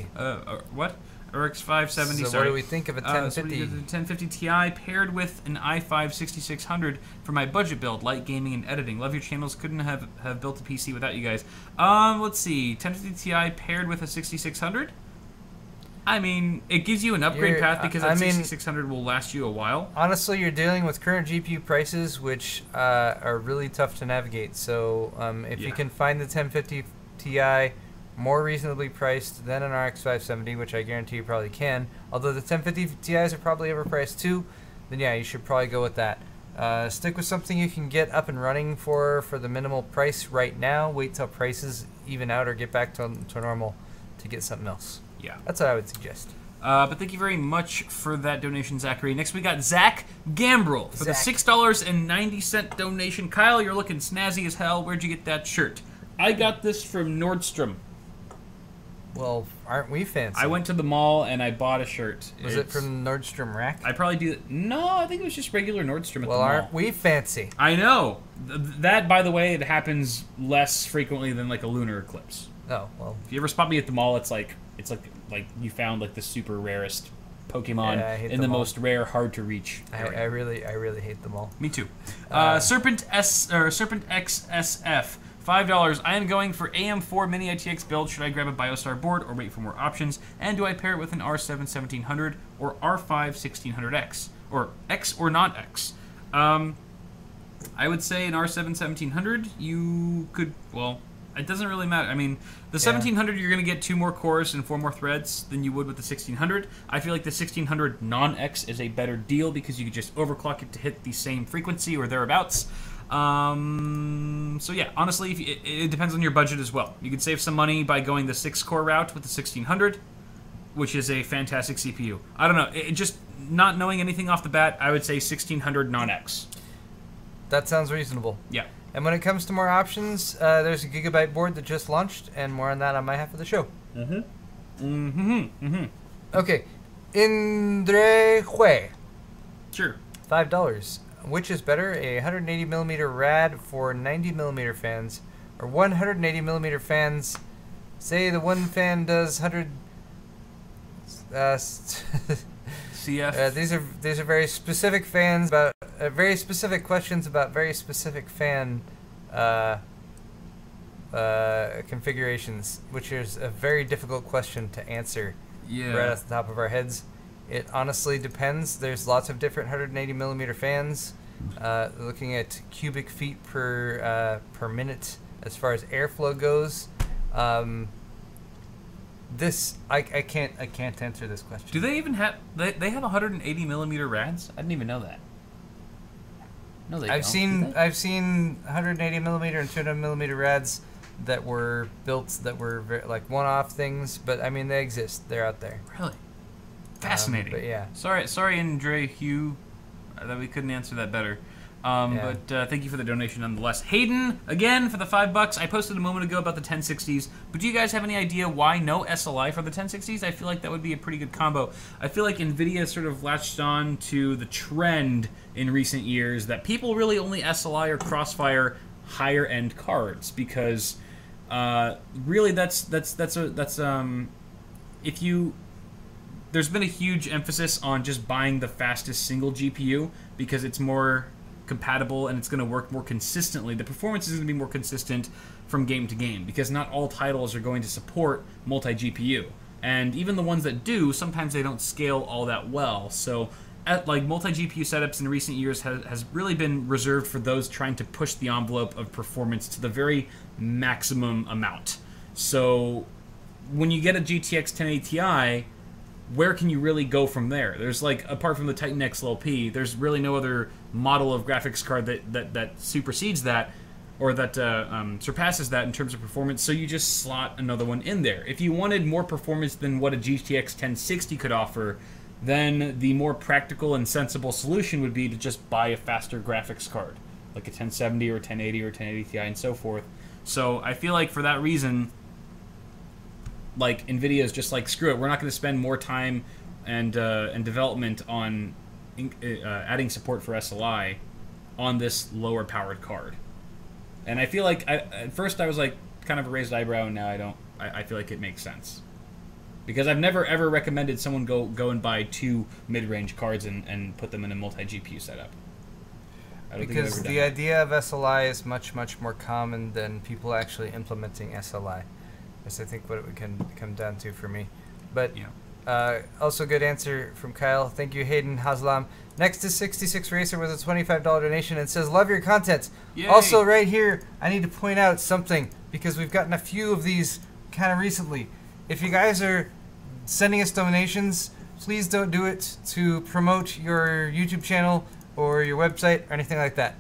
what? RX 570, so sorry. what do we think of a 1050? So 1050 Ti paired with an i5 6600 for my budget build, light gaming and editing. Love your channels. Couldn't have built a PC without you guys. Let's see. 1050 Ti paired with a 6600? I mean, it gives you an upgrade path because that 6600 will last you a while. Honestly, you're dealing with current GPU prices, which are really tough to navigate. So if you can find the 1050 Ti more reasonably priced than an RX 570, which I guarantee you probably can, although the 1050 Ti's are probably overpriced too, then yeah, you should probably go with that. Stick with something you can get up and running for the minimal price right now. Wait till prices even out or get back to normal to get something else. Yeah. That's what I would suggest. But thank you very much for that donation, Zachary. Next, we got Zach Gambrel for the $6.90 donation. Kyle, you're looking snazzy as hell. Where'd you get that shirt? I got this from Nordstrom. Well, aren't we fancy? I went to the mall and I bought a shirt. Was it from Nordstrom Rack? I probably do. No, I think it was just regular Nordstrom at the mall. Well, aren't we fancy? I know. That, by the way, it happens less frequently than like a lunar eclipse. Oh, well. If you ever spot me at the mall, it's like you found like the super rarest Pokemon in the most rare, hard to reach area. I really hate them all. Me too. Serpent XSF. $5. I am going for AM4 mini Atx build. Should I grab a BioStar board or wait for more options? And do I pair it with an R7 1700 or R5 1600X? Or X or not X? I would say an R7 1700, you could, well, it doesn't really matter. I mean, the 1700, you're going to get 2 more cores and 4 more threads than you would with the 1600. I feel like the 1600 non-X is a better deal because you could just overclock it to hit the same frequency or thereabouts. So yeah, honestly, it depends on your budget as well. You could save some money by going the 6-core route with the 1600, which is a fantastic CPU. I don't know, just not knowing anything off the bat, I would say 1600 non-X. That sounds reasonable. Yeah. And when it comes to more options, there's a Gigabyte board that just launched, and more on that on my half of the show. Okay. Indre Hue. Sure. $5. Which is better, a 180mm rad for 90mm fans, or 180mm fans? Say the one fan does 100. CF. These are very specific fans about very specific questions about very specific fan configurations, which is a very difficult question to answer right off the top of our heads. It honestly depends. There's lots of different 180mm fans. Looking at cubic feet per minute as far as airflow goes. This I can't answer this question. Do they even have they have 180mm rads? I didn't even know that. No, they don't. I've seen 180mm and 200mm rads that were built that were like one-off things, but I mean they exist. They're out there. Really fascinating. But yeah. Sorry, Andre Hugh, that we couldn't answer that better. But thank you for the donation nonetheless. Hayden, again, for the $5. I posted a moment ago about the 1060s, but do you guys have any idea why no SLI for the 1060s? I feel like that would be a pretty good combo. I feel like NVIDIA sort of latched on to the trend in recent years that people really only SLI or Crossfire higher-end cards because really if you... There's been a huge emphasis on just buying the fastest single GPU because it's more compatible and it's going to work more consistently. The performance is going to be more consistent from game to game because not all titles are going to support multi-GPU. And even the ones that do, sometimes they don't scale all that well. So like multi-GPU setups in recent years has really been reserved for those trying to push the envelope of performance to the very maximum amount. So when you get a GTX 1080 Ti, where can you really go from there? There's like, apart from the Titan XLP, there's really no other model of graphics card that supersedes that, or that surpasses that in terms of performance, so you just slot another one in there. If you wanted more performance than what a GTX 1060 could offer, then the more practical and sensible solution would be to just buy a faster graphics card, like a 1070 or 1080 or 1080 Ti and so forth. So I feel like for that reason, like NVIDIA is just like, screw it, we're not going to spend more time and development on adding support for SLI on this lower powered card. And I feel like at first I was like kind of a raised eyebrow, and now I don't. I feel like it makes sense, because I've never ever recommended someone go and buy 2 mid-range cards and put them in a multi-GPU setup. Because the idea of SLI is much more common than people actually implementing SLI. That's I think what it would come down to for me. But also good answer from Kyle. Thank you, Hayden Haslam. Next is 66 Racer with a $25 donation and says, love your content. Yay. Also right here, I need to point out something, because we've gotten a few of these kind of recently. If you guys are sending us donations, please don't do it to promote your YouTube channel or your website or anything like that,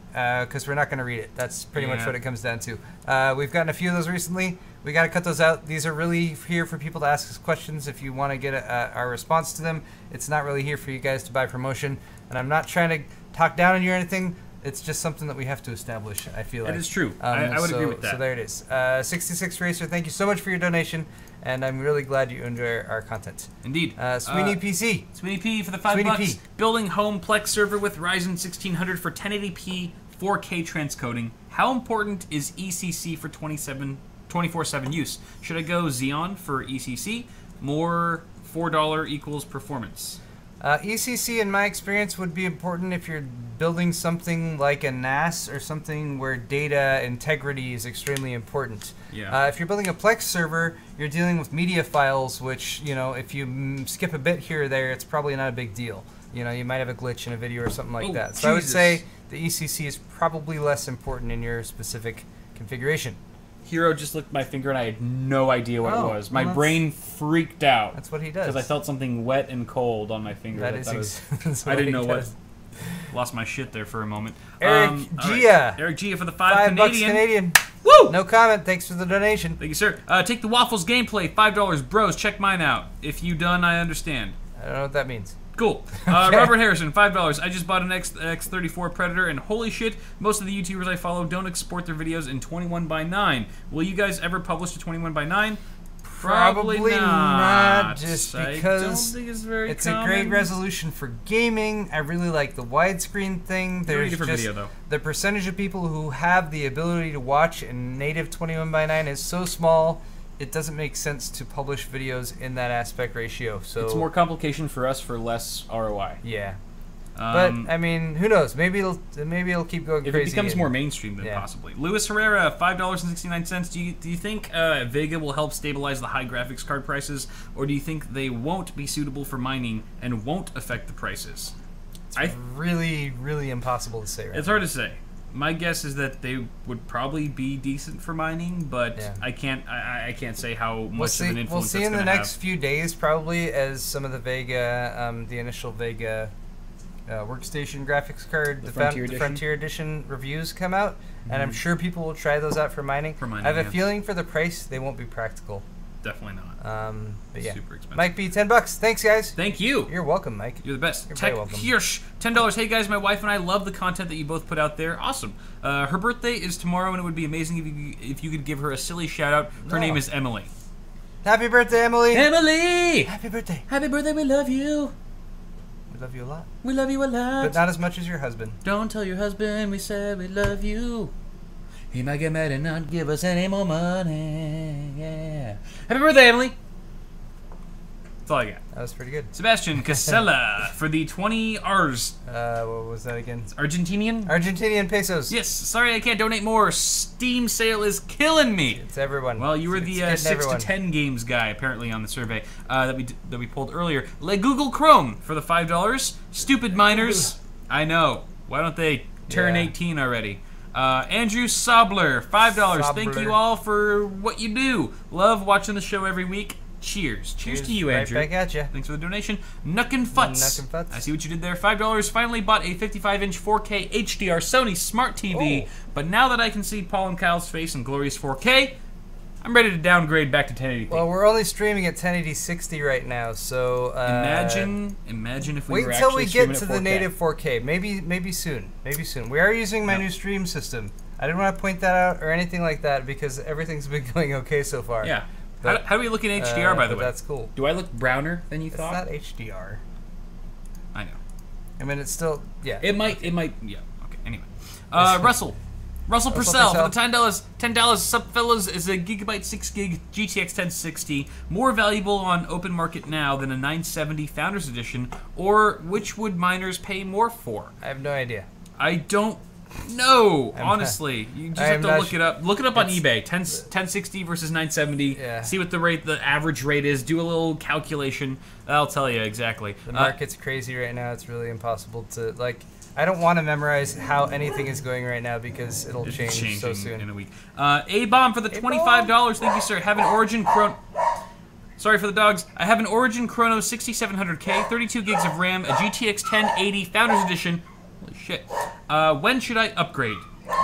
because we're not going to read it. That's pretty much what it comes down to. We've gotten a few of those recently. We got to cut those out. These are really here for people to ask us questions if you want to get our response to them. It's not really here for you guys to buy promotion. And I'm not trying to talk down on you or anything. It's just something that we have to establish, I feel like. That is true. I would agree with that. So there it is. 66 Racer, thank you so much for your donation, and I'm really glad you enjoy our content. Indeed. Sweeney PC. Sweeney P for the $5. Building home Plex server with Ryzen 1600 for 1080p 4K transcoding. How important is ECC for 24/7 use? Should I go Xeon for ECC? More $4 equals performance. ECC, in my experience, would be important if you're building something like a NAS or something where data integrity is extremely important. Yeah. If you're building a Plex server, you're dealing with media files, which, if you skip a bit here or there, it's probably not a big deal. You might have a glitch in a video or something like that. So I would say the ECC is probably less important in your specific configuration. Hero just licked my finger and I had no idea what it was. My brain freaked out. That's what he does. Because I felt something wet and cold on my finger. That's I didn't know what. Lost my shit there for a moment. Eric Gia. Right. Eric Gia for the $5 Canadian. Woo! No comment. Thanks for the donation. Thank you, sir. Take the Waffles gameplay. $5. Bros, check mine out. If you done, I understand. I don't know what that means. Cool. Robert Harrison, $5. I just bought an X34 Predator, and holy shit, most of the YouTubers I follow don't export their videos in 21:9. Will you guys ever publish to 21:9? Probably not. Just I because don't think it's very it's common. a great resolution for gaming. I really like the widescreen thing. There's just video, though. The percentage of people who have the ability to watch in native 21:9 is so small. It doesn't make sense to publish videos in that aspect ratio. So it's more complication for us for less ROI. Yeah. But I mean, who knows? Maybe it'll keep going if crazy. If it becomes more mainstream, then possibly. Luis Herrera, $5.69. Do you think Vega will help stabilize the high graphics card prices, or do you think they won't be suitable for mining and won't affect the prices? It's really impossible to say. It's hard to say. My guess is that they would probably be decent for mining, but I can't say how much of an influence. We'll see in the next few days, probably, as some of the Vega, the initial Vega workstation graphics card, the Frontier Edition reviews come out, and I'm sure people will try those out for mining. I have a feeling for the price they won't be practical. Definitely not. But yeah, super expensive. Mike B, $10. Thanks, guys. Thank you. You're welcome, Mike. You're the best. You're Tech very welcome. Hirsch, $10. Hey guys, my wife and I love the content that you both put out there. Awesome. Her birthday is tomorrow, and it would be amazing if you could give her a silly shout out. Her name is Emily. Happy birthday, Emily. Emily. Happy birthday. Happy birthday. We love you. We love you a lot. We love you a lot. But not as much as your husband. Don't tell your husband we said we love you. He might get mad and not give us any more money. Yeah. Happy birthday, Emily. That's all I got. That was pretty good. Sebastian Casella for the 20 R's. What was that again? Argentinian pesos. Yes. Sorry, I can't donate more. Steam sale is killing me. It's everyone. Well, you were the 6 to 10 games guy apparently on the survey that we pulled earlier. Google Chrome for the $5. Stupid miners. I know. Why don't they turn 18 already? Andrew Sobler, $5. Thank you all for what you do. Love watching the show every week. Cheers. Cheers to you, Andrew. Right back at you. Thanks for the donation. Nuckin' Futz. I see what you did there. $5. Finally bought a 55-inch 4K HDR Sony Smart TV. But now that I can see Paul and Kyle's face in glorious 4K, I'm ready to downgrade back to 1080p. Well, we're only streaming at 1080 60 right now, so imagine if we were wait until we get to at the 4K. native 4K. Maybe soon. We are using my new stream system. I didn't want to point that out or anything like that because everything's been going okay so far. Yeah. But, how do we look in HDR, by the way? That's cool. Do I look browner than you thought? It's not HDR. I know. I mean, it's still, yeah. It might, yeah. Okay, anyway. Russell Purcell for the $10 sub fellows is a gigabyte 6 gig GTX 1060 more valuable on open market now than a 970 Founders Edition, or which would miners pay more for? I have no idea. I don't know, honestly. You just have to look it up. Look it up on eBay. 1060 versus 970. Yeah. See what the average rate is. Do a little calculation. That'll tell you exactly. The market's crazy right now. It's really impossible to, like, I don't want to memorize how anything is going right now because it'll change so soon. In a week. A-Bomb for the $25. Thank you, sir. Have an Origin Chrono... Sorry for the dogs. I have an Origin Chrono 6700K, 32 gigs of RAM, a GTX 1080 Founders Edition. Holy shit. When should I upgrade?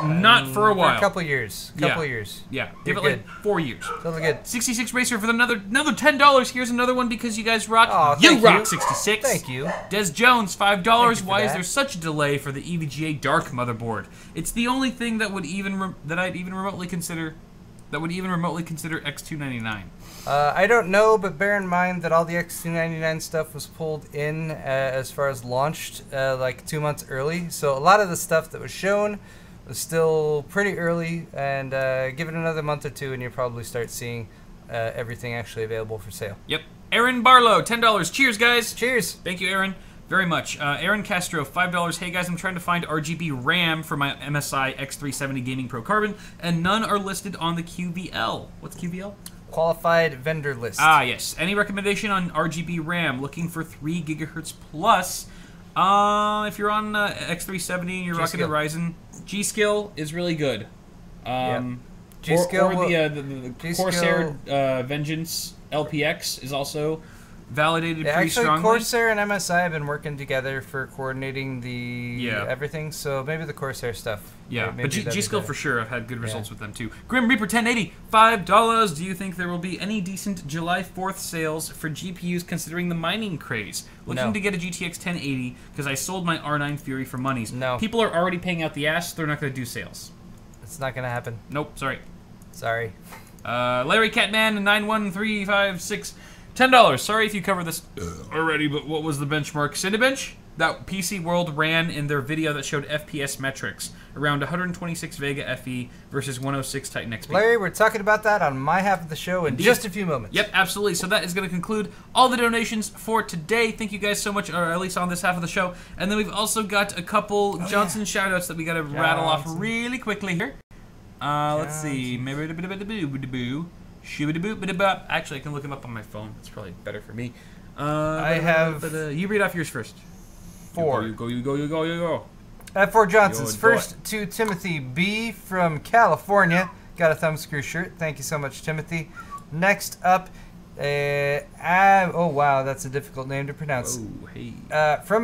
Not for a while. For a couple years. Years. Yeah. Give it like 4 years. Totally good. 66 Racer for another $10. Here's another one because you guys rock. Oh, you rock 66. Thank you. Des Jones, $5. Why is that. there such a delay for the EVGA Dark motherboard? It's the only thing that would I'd even remotely consider X299. I don't know, but bear in mind that all the X299 stuff was pulled in as far as launched like 2 months early. So a lot of the stuff that was shown was still pretty early, and give it another month or two and you'll probably start seeing everything actually available for sale. Yep. Aaron Barlow, $10. Cheers, guys. Cheers. Thank you, Aaron, very much. Aaron Castro, $5. Hey, guys, I'm trying to find RGB RAM for my MSI X370 Gaming Pro Carbon, and none are listed on the QVL. What's QVL? Qualified vendor list. Ah, yes. Any recommendation on RGB RAM? Looking for 3 gigahertz plus. If you're on X370 and you're rocking the Ryzen, G-Skill is really good. G-Skill or the Corsair Vengeance LPX is also validated pretty strongly. Corsair and MSI have been working together for coordinating the everything, so maybe the Corsair stuff. Yeah, but G-Skill for sure. I've had good results with them too. Grim Reaper 1080, $5. Do you think there will be any decent July 4th sales for GPUs considering the mining craze? Looking to get a GTX 1080 because I sold my R9 Fury for monies. No. People are already paying out the ass. They're not going to do sales. It's not going to happen. Nope, sorry. Sorry. Larry Catman 91356, $10. Sorry if you covered this already, but what was the benchmark? Cinebench? That PC World ran in their video that showed FPS metrics. Around 126 Vega FE versus 106 Titan XP. Larry, we're talking about that on my half of the show in just a few moments. Yep, absolutely. So that is going to conclude all the donations for today. Thank you guys so much, or at least on this half of the show. And then we've also got a couple Johnson shout-outs that we got to rattle off really quickly here. Let's see. Actually, I can look them up on my phone. That's probably better for me. You read off yours first. 4. You go. I have 4 Johnsons. First to Timothy B. from California. Got a thumbscrew shirt. Thank you so much, Timothy. Next up, oh wow, that's a difficult name to pronounce. Oh, hey.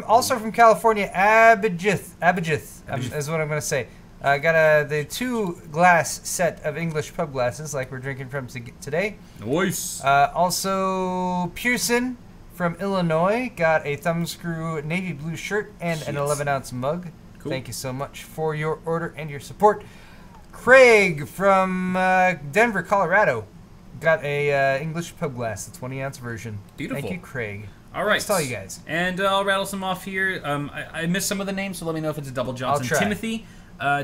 Also from California, Abhijith is what I'm going to say. Got the 2 glass set of English pub glasses like we're drinking from today. Nice. Also, Pearson from Illinois got a thumbscrew navy blue shirt and an 11-ounce mug. Cool. Thank you so much for your order and your support. Craig from Denver, Colorado got a English pub glass, the 20-ounce version. Beautiful. Thank you, Craig. All right. Thanks to all you guys. And I'll rattle some off here. I missed some of the names, so let me know if it's a double Johnson. I'll try.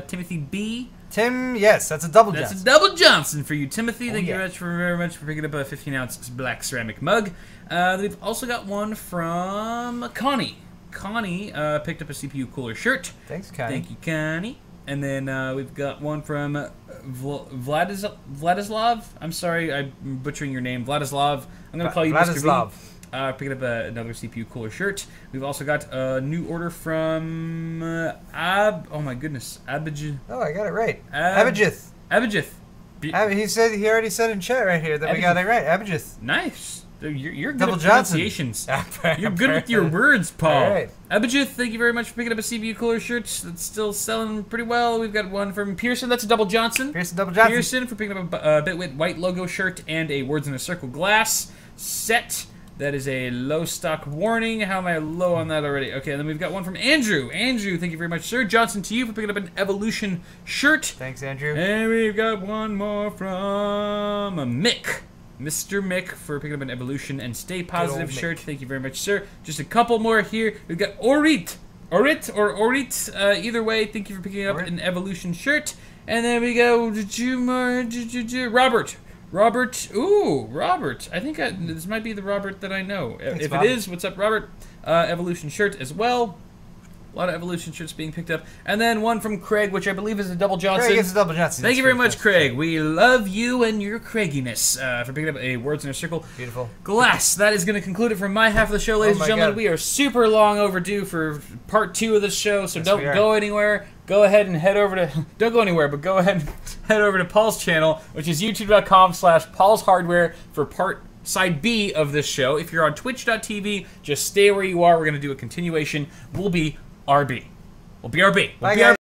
Timothy B. Tim, yes, that's a double Johnson. That's a double Johnson for you, Timothy. Thank you very much for picking up a 15-ounce black ceramic mug. We've also got one from Connie. Connie picked up a CPU cooler shirt. Thanks, Connie. Thank you, Connie. And then we've got one from Vladislav. I'm sorry, I'm butchering your name. Vladislav. I'm going to call you Mr. V. Picking up another CPU cooler shirt. We've also got a new order from oh my goodness, Abhijith. Oh, I got it right. Abhijith. He already said in chat right here that we got it right. Abijith. Nice. You're good Double at Johnson. pronunciations. You're good with your words, Paul. All right. Abijith, thank you very much for picking up a CBU Cooler shirt. That's still selling pretty well. We've got one from Pearson. That's a Double Johnson. Pearson for picking up a Bitwit white logo shirt and a Words in a Circle glass set. That is a low stock warning. How am I low on that already? Okay, and then we've got one from Andrew. Andrew, thank you very much, sir. Johnson, to you for picking up an Evolution shirt. Thanks, Andrew. And we've got one more from Mick. Mr. Mick for picking up an Evolution and Stay Positive shirt. Thank you very much, sir. Just a couple more here. We've got Orit. Either way, thank you for picking up an Evolution shirt. And then we go Robert. Robert. I think this might be the Robert that I know. Thanks, if Bob. it is, what's up, Robert? Evolution shirt as well. A lot of Evolution shirts being picked up. And then one from Craig, which I believe is a Double Johnson. Craig is a Double Johnson. Thank you very much, Craig. We love you and your Craiginess for picking up a Words in a Circle Beautiful glass. That is going to conclude it from my half of the show, ladies and gentlemen. God. We are super long overdue for part 2 of the show, so Yes, don't go anywhere. Go ahead and head over to... Don't go anywhere, but go ahead and head over to Paul's channel, which is youtube.com/Paul's Hardware for side B of this show. If you're on twitch.tv, just stay where you are. We're going to do a continuation. We'll be RB. We'll be RB. Bye, guys.